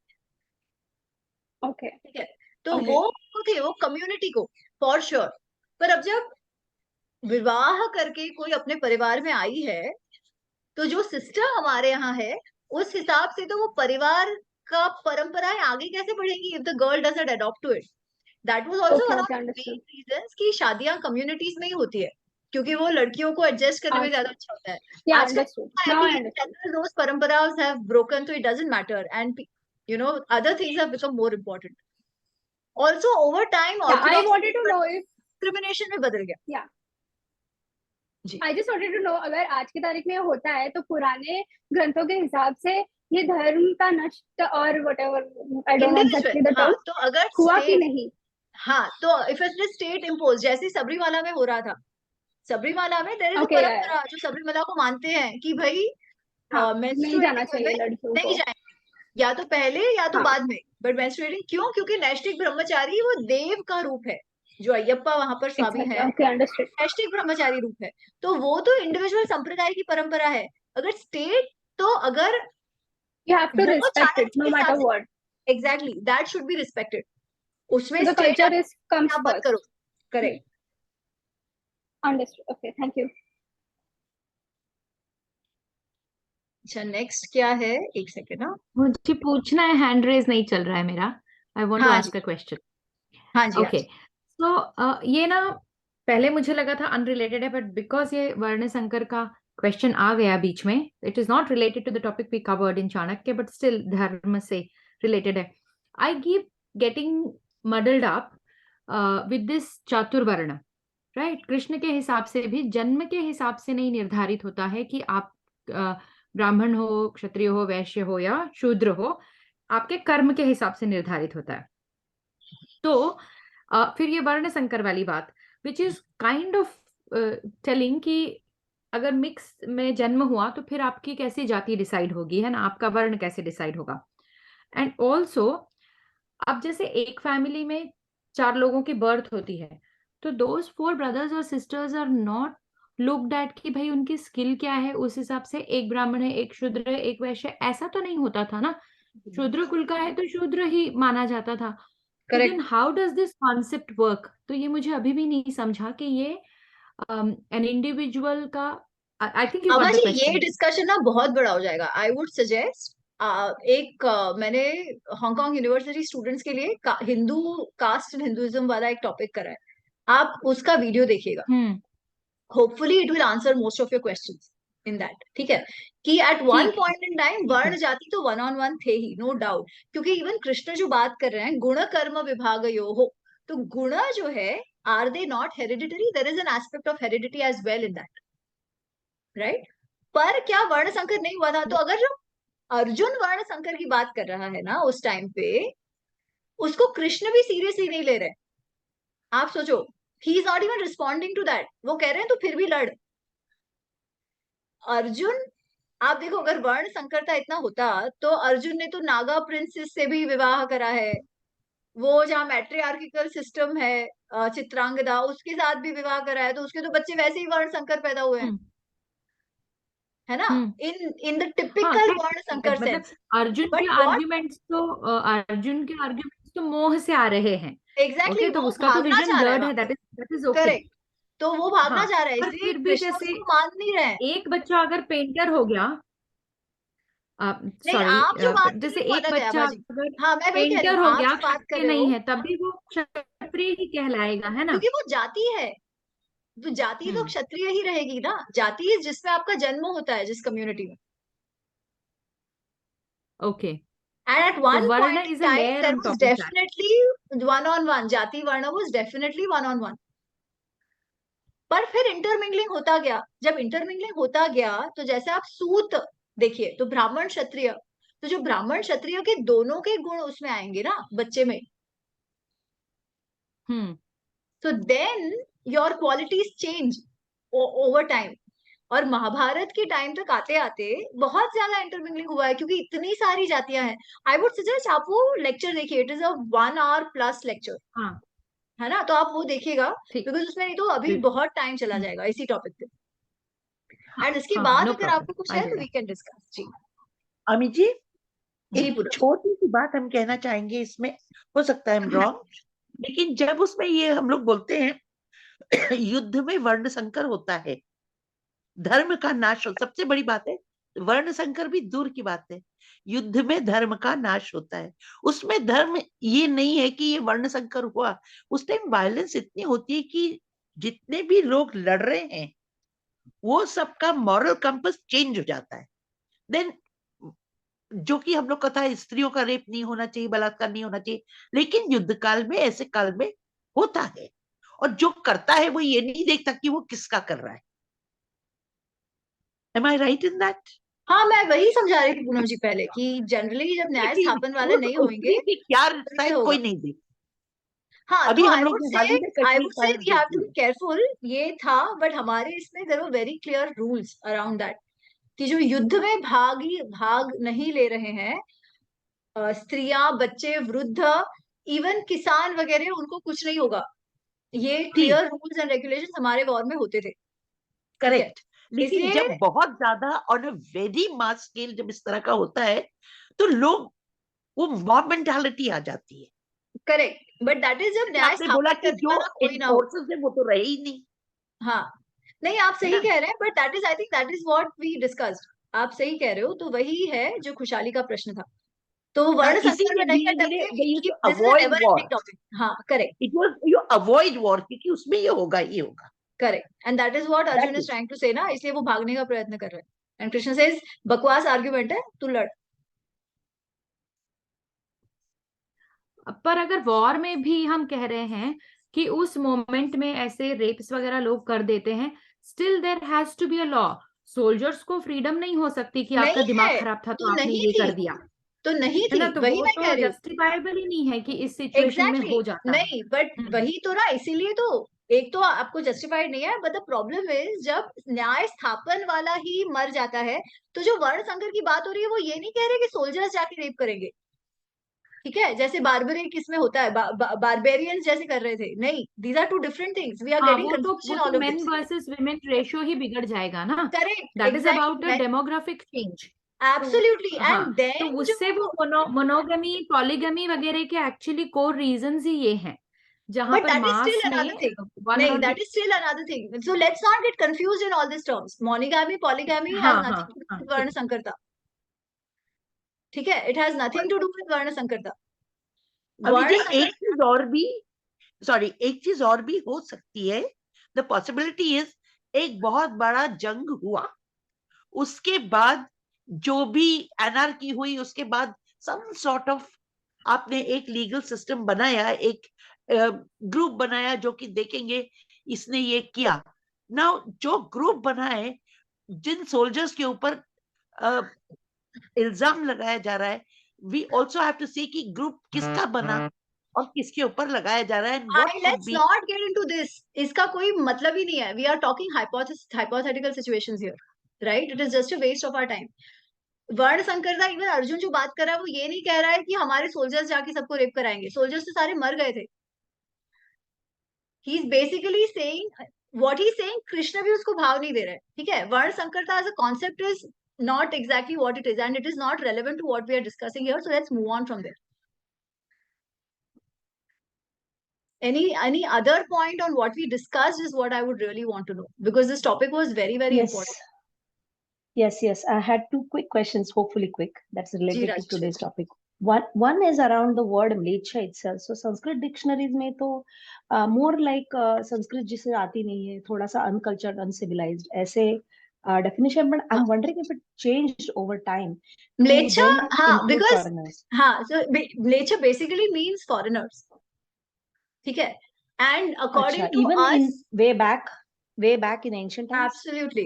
ओके ठीक है, तो ओके वो थे वो कम्युनिटी को, फॉर श्योर। पर अब जब विवाह करके कोई अपने परिवार में आई है, तो जो सिस्टम हमारे यहाँ है, उस हिसाब से तो वो परिवार का परंपराएं आगे कैसे बढ़ेंगी if the girl doesn't adopt to it. That was also okay one of okay the understood. Main reasons कि शादियां कम्युनिटीज में ही होती है, क्योंकि वो लड़कियों को एडजस्ट करने में ज्यादा अच्छा अच्छा होता है। या आजकल अंडरस्टूड, क्या है नाउ कि आई in understood. general those परंपरास have broken, so it doesn't matter, and other things have become more important. Also over time yeah I orthodoxy wanted to know if discrimination में बदल गया। या जी, I just wanted to know अगर आज की तारीख में ये होता है तो पुराने ग्रंथों के हिसाब से ये धर्म का नष्ट और whatever I don't know individual, exactly the हाँ, टर्म तो अगर हुआ कि स्टेट, नहीं? हाँ, तो if it is state impose, जैसे सबरीमाला में हो रहा था। सबरीमाला में देयर इज अ ओके यार परंपरा, जो सबरीमाला को मानते हैं कि भाई हाँ नहीं जाना मेंस्ट्रुएटिंग चाहिए वुमेन लड़कियों नहीं को। जाएंगे, या तो पहले या तो हाँ बाद में, बट मेंस्ट्रुएटिंग क्यों? क्योंकि नैष्टिक ब्रह्मचारी वो देव का रूप है, जो अयप्पा वहां पर स्वामी एग्जैक्टली है, ओके अंडरस्टूड। नैष्टिक ब्रह्मचारी रूप है। तो वो तो इंडिविजुअल संप्रदाय की परंपरा है। अगर स्टेट, तो अगर यू हैव टू वो रिस्पेक्ट इट चाणक्य नो के हिसाब मैटर से, what. Exactly that should be respected. उसमें so the state culture is comes आप मत करो। First. Correct. Understood okay thank you. अच्छा, नेक्स्ट क्या है? एक सेकेंड ना। मुझे पूछना है, हैंड रेज नहीं चल रहा है मेरा। आई वांट टू हाँ जी, आस्क अ क्वेश्चन। हाँ जी, हाँ ओके, जी। सो ये ना पहले मुझे लगा था अनरिलेटेड है, बट बिकॉज ये वर्ण संकर का क्वेश्चन आ गया बीच में, it is not related to the topic we covered in Chanakya, but still धर्म से रिलेटेड है। I keep getting muddled up with this चातुर्वर्ण, राइट? कृष्ण के हिसाब से भी जन्म के हिसाब से नहीं निर्धारित होता है कि आप ब्राह्मण हो, क्षत्रिय हो, वैश्य हो या शूद्र हो, आपके कर्म के हिसाब से निर्धारित होता है। तो फिर ये वर्ण संकर वाली बात, which is kind of telling कि अगर मिक्स में जन्म हुआ तो फिर आपकी कैसी जाति डिसाइड होगी, है ना, आपका वर्ण कैसे डिसाइड होगा। एंड ऑल्सो अब जैसे एक फैमिली में 4 लोगों की बर्थ होती है, तो दोज 4 ब्रदर्स और sisters are not looked at कि भाई उनकी स्किल क्या है, उस हिसाब से एक ब्राह्मण है, एक शूद्र है, एक वैश्य, ऐसा तो नहीं होता था ना। शूद्र कुल का है तो शूद्र ही माना जाता था। तो then how does this concept work? तो ये मुझे अभी भी नहीं समझा कि ये एन इंडिविजुअल का, आई थिंक यू गॉट अमा द जी, ये क्वेश्चन। डिस्कशन ना बहुत बड़ा हो जाएगा। आई वुड सजेस्ट मैंने हांगकांग यूनिवर्सिटी स्टूडेंट्स के लिए हिंदू कास्ट एंड हिंदुइज्म वाला एक टॉपिक करा है, आप उसका वीडियो देखिएगा। Hopefully it will answer most of your questions in that, ठीक है? कि at one point in time वर्ण जाति तो वन ऑन वन थे ही, नो डाउट। क्योंकि इवन कृष्ण जो बात कर रहे हैं गुण कर्म विभागयोः, तो गुण जो है, are they not hereditary? There is an aspect of heredity as well in that, right? पर क्या वर्ण संकर नहीं हुआ था? तो अगर जो अर्जुन वर्ण संकर की बात कर रहा है ना उस टाइम पे, उसको कृष्ण भी सीरियसली नहीं ले रहे। आप सोचो, he is not even responding to that. वो कह रहे हैं तो फिर भी लड़। अर्जुन, आप देखो, अगर वर्ण संकरता इतना होता तो अर्जुन ने तो नागा प्रिंसेस से भी विवाह करा है। वो जहाँ मैट्रियार्किकल सिस्टम है, चित्रांगदा, उसके साथ भी विवाह करा है, तो उसके तो बच्चे वैसे ही वर्ण संकर पैदा हुए हैं, है ना? इन द टिपिकल वर्ण संकर मतलब सेंस। अर्जुन बट के व्हाट आर्ग्यूमेंट्स तो मोह से आ रहे हैं। एग्जैक्टली, तो वो उसका तो भागना विजन चाह रहा है ब्लर्ड वहां है, पे। That is okay. करेक्ट, तो वो भागना हाँ, चाह रहा है, पर इसलिए फिर भी कृष्ण जैसे उसको मान नहीं रहे हैं। एक बच्चा अगर पेंटर हो गया, नहीं, सॉरी, आप जो बात कर रहे जैसे हो वो एक अलग है बच्चा अम्मा जी। अगर हाँ, मैं वही कह रही पेंटर हूँ, हो आप गया, जो बात कर क्षत्रिय रहे नहीं हो, है, तब भी वो क्षत्रिय ही कहलाएगा, है ना? क्योंकि वो जाति है। तो जाति तो क्षत्रिय ही रहेगी ना। जाति जिसमें आपका जन्म होता है, जिस कम्युनिटी में। ओके, एंड एट तो one varna point in is a time layer there on was top of that. Definitely one on one, jati varna was definitely one on one. पर फिर इंटरमिंगलिंग होता गया। जब इंटरमिंगलिंग होता गया तो जैसे आप सूत देखिए, तो ब्राह्मण क्षत्रिय, तो जो ब्राह्मण क्षत्रिय के दोनों के गुण उसमें आएंगे ना बच्चे में। So then your qualities change over time. और महाभारत के टाइम तक आते आते बहुत ज्यादा इंटरमिंगलिंग हुआ है, क्योंकि इतनी सारी जातियां हैं। आई वुड सजेस्ट आप वो लेक्चर देखिए, it is a 1 hour plus lecture, हाँ, है ना? तो आप वो देखिएगा, ठीक। बिकॉज उसमें नहीं तो अभी बहुत टाइम चला जाएगा इसी टॉपिक पे। हाँ, एंड इसके हाँ, बाद नो अगर प्रॉब्लम, आपको कुछ आ है तो जाएगा। We can discuss. जी अमित जी, जी, एक पूरा। छोटी सी बात हम कहना चाहेंगे इसमें। हो सकता है हम रॉन्ग, लेकिन जब उसमें ये हम लोग बोलते हैं युद्ध में वर्ण संकर होता है, धर्म का नाश हो, सबसे बड़ी बात है, वर्ण संकर भी दूर की बात है, युद्ध में धर्म का नाश होता है। उसमें धर्म ये नहीं है कि ये वर्ण संकर हुआ, उस टाइम वायलेंस इतनी होती है कि जितने भी लोग लड़ रहे हैं वो सबका मॉरल कंपस चेंज हो जाता है। देन जो कि हम लोग कथा है, स्त्रियों का रेप नहीं होना चाहिए, बलात्कार नहीं होना चाहिए, लेकिन युद्ध काल में, ऐसे काल में होता है। और जो करता है वो ये नहीं देखता कि वो किसका कर रहा है। Am I right in that? हाँ, मैं वही समझा रही थी पूनम जी पहले, कि जनरली जब न्याय स्थापन वाले नहीं होंगे स्त्री की क्या रिश्ता है कैसे होगा। कोई नहीं देखता। हाँ, अभी तो हम लोग ने हाल ही में आई कश्मीर वुड से फाइल्स वी हैव टू देखी बी है। केयरफुल। ये था, बट हमारे इसमें there were very clear rules around that, कि जो युद्ध में भाग नहीं ले रहे हैं, स्त्रियां, बच्चे, वृद्ध, इवन किसान वगैरह, उनको कुछ नहीं होगा। ये थी, क्लियर रूल्स एंड रेगुलेशंस हमारे वॉर में होते थे, ठीक है? करेक्ट। लेकिन इसलिए जब बहुत ज्यादा on a very mass scale जब इस तरह का होता है तो लोग, वो मॉब मेंटालिटी आ जाती है। करेक्ट, बट दैट इज जब जैसे न्याय आपने बोला स्थापित कि करने जो वाला कोई ना हो। एनफोर्सेस है वो तो रहे ही नहीं, हाँ, नहीं, आप है सही ना? कह रहे हैं, but that is, I think that is what we discussed. आप सही कह रहे हो, तो वही है जो खुशहाली का प्रश्न था। तो वो वर्ण संकर में इसीलिए नहीं धीरे धीरे अटकते, they used to this is avoid never war. Ending topic. हाँ, correct, it was you avoid war, क्योंकि उसमें ये होगा, ये होगा। Correct, and that is what Arjun that is trying to say ना, इसलिए वो भागने का प्रयत्न कर रहे हैं। एंड कृष्ण सेज, बकवास आर्ग्यूमेंट है, तू लड़। पर अगर वॉर में भी हम कह रहे हैं कि उस मोमेंट में ऐसे रेप्स वगैरह लोग कर देते हैं, still there has to be a law. Soldiers को फ्रीडम नहीं हो सकती कि आपका नहीं दिमाग है, खराब था तो तो आपने नहीं ये थी, कर दिया, तो नहीं है ना? थी, तो वही वो मैं कह तो रही हूँ। जस्टिफाइबल ही नहीं है कि इस सिचुएशन में एग्जैक्टली हो जाता है। नहीं, बट वही तो ना, इसीलिए तो एक तो आपको जस्टिफाइड नहीं है, बट द प्रॉब्लम इज जब न्याय स्थापन वाला ही मर जाता है, तो जो वर्ण संकर की बात हो रही है वो ये नहीं कह रहे कि सोल्जर्स जाके रेप करेंगे, ठीक है, जैसे बार्बरिक इसमें होता है, बारबेरियंस जैसे कर रहे थे, नहीं, these are two different things, we are हाँ, गेटिंग वो कंफ्यूजन तो all of men this. Versus women ratio ही बिगड़ जाएगा ना, correct, that is about exactly, demographic change. तो एब्सोल्युटली, हाँ, एंड तो देन उससे जो, वो मोनोगमी पॉलीगमी वगैरह के एक्चुअली कोर रीजंस ही ये हैं, जहां but पर that is still mass another में thing. वन No, और that is still another thing. So let's not get confused in all these terms. Monogamy, polygamy has हाँ हाँ nothing to do हाँ, with ठीक वर्ण है। संकरता. ठीक है? It has nothing to do with वर्ण संकरता. अभी वर्ण एक संकरता, चीज और भी, सॉरी, एक चीज और भी हो सकती है। द पॉसिबिलिटी इज एक बहुत बड़ा जंग हुआ, उसके बाद जो भी एनार्की हुई, उसके बाद सम सॉर्ट ऑफ आपने एक लीगल सिस्टम बनाया, एक ग्रुप बनाया जो कि देखेंगे इसने ये किया। नाउ जो ग्रुप बना है, जिन सोल्जर्स के ऊपर इल्जाम लगाया जा रहा है, वी ऑल्सो हैव टू सी कि ग्रुप किसका बना और किसके ऊपर लगाया जा रहा है, and what could let's be. not get into this. इसका कोई मतलब ही नहीं है. We are talking hypothetical situations here. Right? It is just a waste of our time. वर्ण संकरता, इवन अर्जुन जो बात कर रहा है वो ये नहीं कह रहा है कि हमारे सोल्जर्स जाके सबको रेप कराएंगे. सोल्जर्स तो सारे मर गए थे. He is basically saying what he saying, Krishna भी उसको भाव नहीं दे रहे. ठीक है, वर्ण संकरता as a concept is not exactly what it is, and it is not relevant to what we are discussing here, so let's move on from there. Any other point on what we discussed is what I would really want to know, because this topic was very, very Yes. important. Yes. I had two quick questions, hopefully quick, that's ji related to Raj, today's topic. One is around the word mlecha itself. So Sanskrit dictionaries में तो more like Sanskrit जिसे आती नहीं है, थोड़ा सा uncultured, uncivilized ऐसे definition, but I'm wondering if it changed over time to म्लेच्छा, then हाँ, include because foreigners. हाँ, so म्लेच्छा basically means foreigners. ठीक है, and according अच्छा, to even in us, way back in ancient times. absolutely,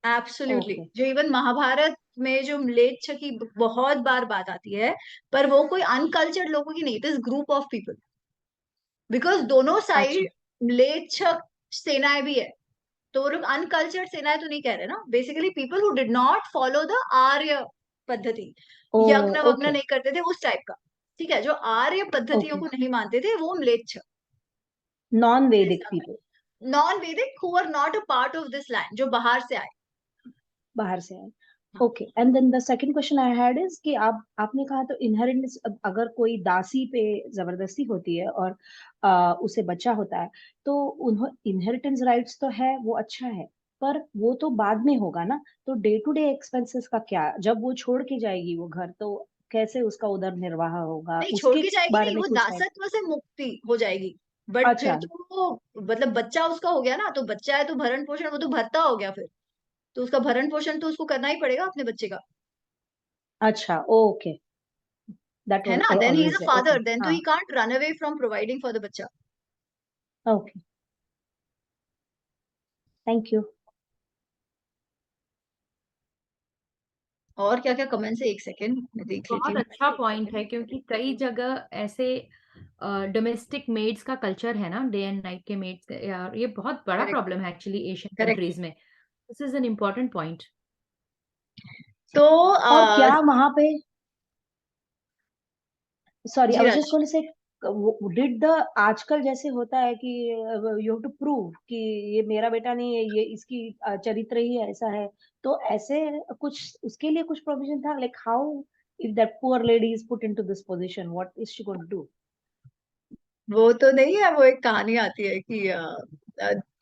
absolutely. Okay. जो even Mahabharat में जो म्लेच्छ की बहुत बार बात आती है, पर वो कोई अनकल्चर्ड लोगों की नहीं, it is group of people, because दोनों अच्छा. साइड म्लेच्छ सेनाएं भी है, तो वो लोग अनकल्चर्ड सेनाएं तो नहीं कह रहे ना. Basically people who did not follow the आर्य पद्धति, Oh, यज्ञ वग्न okay. नहीं करते थे उस टाइप का. ठीक है, जो आर्य पद्धतियों Okay. को नहीं मानते थे वो म्लेच्छ. Non-Vedic people. Non Vedic who are not a part of this land, जो बाहर से आए. बाहर से आए. हाँ. Okay, and then the second question I had is कि आपने कहा तो इनहेरिटेंस, अगर कोई दासी पे जबरदस्ती होती है और उसे बच्चा होता है, तो उन्हें इनहेरिटेंस राइट्स तो है, वो अच्छा है, पर वो तो बाद में होगा ना. तो डे टू डे एक्सपेंसेस का क्या, जब वो छोड़ के जाएगी वो घर, तो कैसे उसका उधर निर्वाह होगा, नहीं छोड़ उसके के जाएगी, बारे नहीं, में वो कुछ है? दासत्व से मुक्ति हो जाएगी. बट फिर अच्छा. तो वो मतलब बच्चा उसका हो गया ना, तो बच्चा है तो भरण पोषण वो तो भरता हो गया फिर, तो उसका भरण पोषण तो उसको करना ही पड़ेगा अपने बच्चे का, अच्छा, ओके, दैट है वाज ना. Then he is always a there. Okay. Father, then तो हाँ. He can't run away from providing for the बच्चा. Okay, thank you. और क्या क्या कमेंट्स है, एक सेकेंड मैं देख लेती बहुत हूँ. अच्छा पॉइंट है, क्योंकि कई जगह ऐसे डोमेस्टिक मेड्स का कल्चर है ना, डे एंड नाइट के मेड्स, यार ये बहुत बड़ा करेक्ट, प्रॉब्लम है एक्चुअली एशियन करेक्ट. कंट्रीज में. This is an important point. तो और क्या वहां पे, sorry, I ji was Raj, just going to say, did the, आजकल जैसे होता है कि यू हैव टू प्रूव कि ये मेरा बेटा नहीं है, ये इसकी चरित्र ही ऐसा है, तो ऐसे कुछ उसके लिए कुछ प्रोविजन था, like how if that poor lady is put into this position, what is she going to do? वो तो नहीं है, वो एक कहानी आती है कि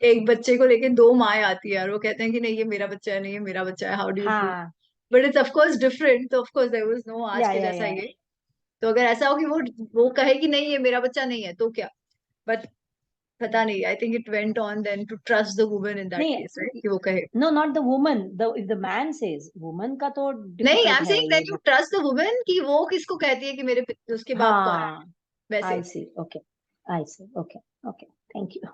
एक बच्चे को लेके दो माएं आती है और वो कहते हैं कि नहीं ये मेरा बच्चा है, नहीं ये मेरा बच्चा है, हाउ डू यू प्रूव. हाँ. But it's of course different, तो of course there was no आज के जैसा या. ये. तो अगर ऐसा हो कि वो कहे कि नहीं ये मेरा बच्चा नहीं है तो क्या. बट पता नहीं, I think it went on then to trust the woman in that नहीं, केस, राइट, कि वो कहे. No, not the woman, the if the man says, woman का तो नहीं, आई डिफिकल्ट एम है सेइंग ये. Then you trust the woman कि वो किसको कहती है कि मेरे उसके बाप कौन है, हाँ, वैसे. I see. Okay, I see. Okay. Okay, thank you.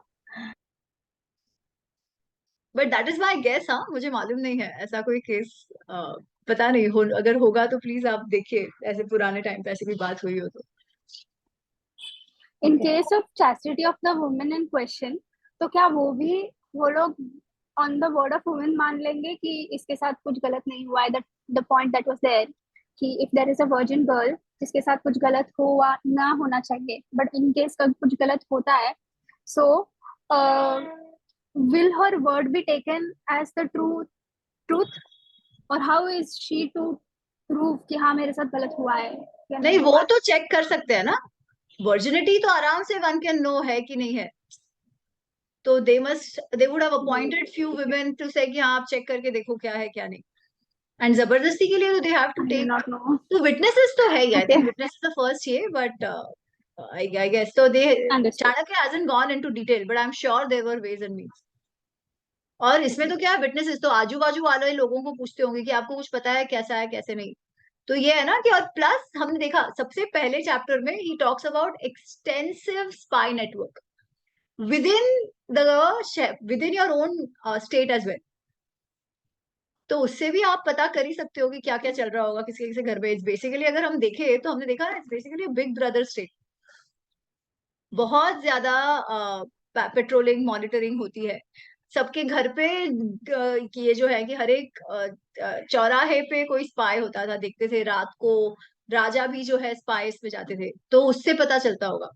But that is my guess. हाँ, मुझे मालूम नहीं है ऐसा कोई केस, पता नहीं हो, अगर होगा तो प्लीज आप देखिए, ऐसे पुराने टाइम पे ऐसी कोई बात हुई हो तो। इन Okay. Case of chastity of the women in question, तो क्या वो लोग on the word of women मान लेंगे कि इसके साथ कुछ गलत नहीं हुआ है? The point that was there कि if there is a virgin girl जिसके साथ कुछ गलत हुआ ना होना चाहिए, बट इन केस का कुछ गलत होता है, so will her word be taken as the truth, और how is she to prove कि हाँ मेरे साथ गलत हुआ है या नहीं, नहीं वो हुआ है? तो चेक कर सकते हैं ना, वर्जिनिटी तो आराम से वन कैन नो है कि नहीं है। तो they would have appointed few women to say कि हाँ आप चेक करके देखो क्या है क्या नहीं। एंड जबरदस्ती के लिए तो they have to I do take, not no. तो विटनेसेस तो है ही, I okay, think witness is the first ये, but I guess so they, understood. Chanakya hasn't gone into detail, but I'm sure there were ways and means. और इसमें तो क्या है, विटनेसेस तो आजू बाजू वाले लोगों को पूछते होंगे कि आपको कुछ पता है कैसा है कैसे नहीं। तो ये है ना कि, और प्लस हमने देखा सबसे पहले चैप्टर में ही talks about extensive spy network within within your own state as well. तो उससे भी आप पता कर ही सकते हो कि क्या क्या चल रहा होगा किसी किसी घर में। बेसिकली अगर हम देखें तो हमने देखा it's basically big brother state. बहुत ज्यादा पेट्रोलिंग मॉनिटरिंग होती है सबके घर पे। कि ये जो है कि हर एक चौराहे पे कोई स्पाई होता था, देखते थे रात को। राजा भी जो है स्पाइस में जाते थे, तो उससे पता चलता होगा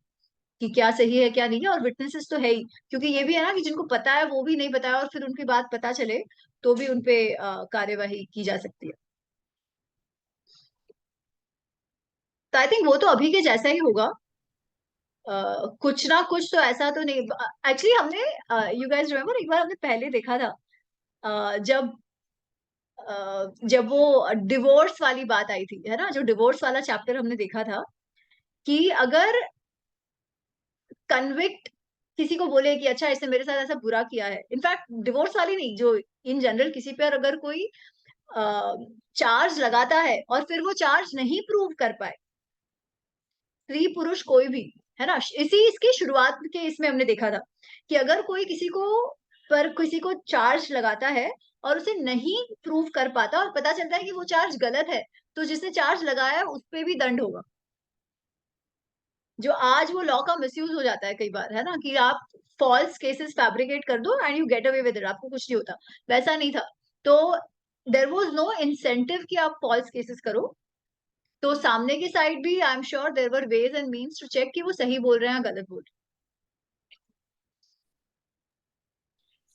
कि क्या सही है क्या नहीं है। और विटनेसेस तो है ही, क्योंकि ये भी है ना कि जिनको पता है वो भी नहीं बताया और फिर उनकी बात पता चले तो भी उनपे कार्यवाही की जा सकती है। तो आई थिंक वो तो अभी के जैसा ही होगा। कुछ ना कुछ तो ऐसा तो नहीं। एक्चुअली हमने, यू गाइस रिमेम्बर, एक बार हमने पहले देखा था, जब वो डिवोर्स वाली बात आई थी, है ना, जो डिवोर्स वाला चैप्टर हमने देखा था, कि अगर कन्विक्ट किसी को बोले कि अच्छा इसने मेरे साथ ऐसा बुरा किया है, इनफैक्ट डिवोर्स वाली नहीं, जो इन जनरल किसी पर अगर कोई चार्ज लगाता है और फिर वो चार्ज नहीं प्रूव कर पाए, स्त्री पुरुष कोई भी, है ना, इसी इसकी शुरुआत के इसमें हमने देखा था कि अगर कोई किसी को चार्ज लगाता है और उसे नहीं प्रूव कर पाता और पता चलता है कि वो चार्ज गलत है, तो जिसने चार्ज लगाया है उस पे भी दंड होगा। जो आज वो लॉ का मिसयूज हो जाता है कई बार, है ना, कि आप फॉल्स केसेस फैब्रिकेट कर दो and you get away with it, आपको कुछ नहीं होता। वैसा नहीं था। तो देयर वाज नो इंसेंटिव कि आप फॉल्स केसेस करो। तो सामने की साइड भी I am sure there were ways and means to check कि वो सही बोल रहे हैं या गलत बोल रहे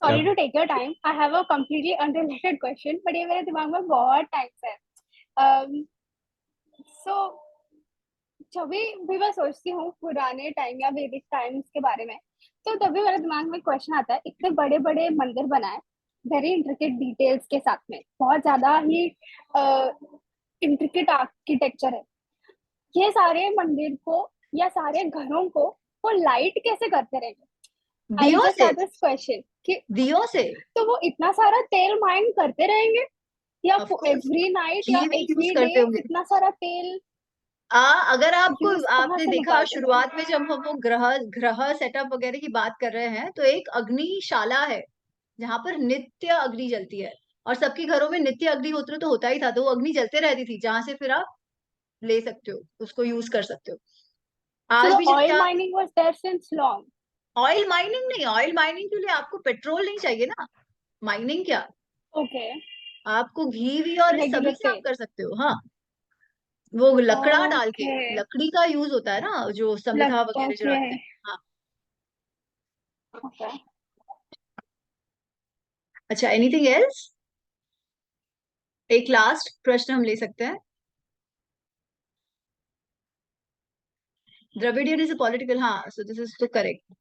sorry to take your time, I have a completely unrelated question, but ये मेरे दिमाग में बहुत टाइम से है। सो जब भी मैं सोचती हूँ पुराने टाइम या वैदिक टाइम्स के बारे में, तो तभी मेरे दिमाग में क्वेश्चन आता है, इतने बड़े बड़े मंदिर बनाए, वेरी इंट्रिकेट डिटेल्स के साथ में, बहुत ज्यादा ही इंट्रिकेट आर्किटेक्चर है। ये सारे मंदिर को या सारे घरों को वो लाइट कैसे करते रहेंगे? हैं। आई दियो just say, have this question कि दियो से तो वो इतना सारा तेल माइन करते रहेंगे या ऑफ कोर्स एवरी नाइट या घी भी यूज एवरी डे करते होंगे। इतना सारा तेल अगर आपको, यूज कहाँ आपने से देखा निकालते हैं? शुरुआत में जब हम वो ग्रह ग्रह सेटअप वगैरह की बात कर रहे हैं, तो एक अग्निशाला है जहां पर नित्य अग्नि जलती है। और सबके घरों में नित्य अग्निहोत्र तो होता ही था, तो वो अग्नि जलते रहती थी जहां से फिर आप ले सकते हो, उसको यूज कर सकते हो। So आज the भी जब oil क्या, mining was there since long. Oil mining नहीं, ऑयल माइनिंग के लिए आपको पेट्रोल नहीं चाहिए ना। माइनिंग क्या, Okay. आपको घी भी और इस Regular सभी से आप तेल. कर सकते हो। हाँ, वो लकड़ा डाल के, Okay. लकड़ी का यूज होता है ना, जो समिधा वगैरह जो रखते Okay. हैं। हाँ। Okay. अच्छा, एनीथिंग एल्स? एक लास्ट प्रश्न हम ले सकते हैं। द्रविडियन इज अ पॉलिटिकल, हाँ, सो दिस इज तो करेक्ट।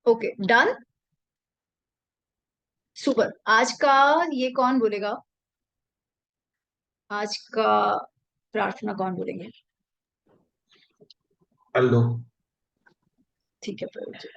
Okay, done, super. आज का ये कौन बोलेगा, आज का प्रार्थना कौन बोलेंगे? हेलो। ठीक है प्रभु जी।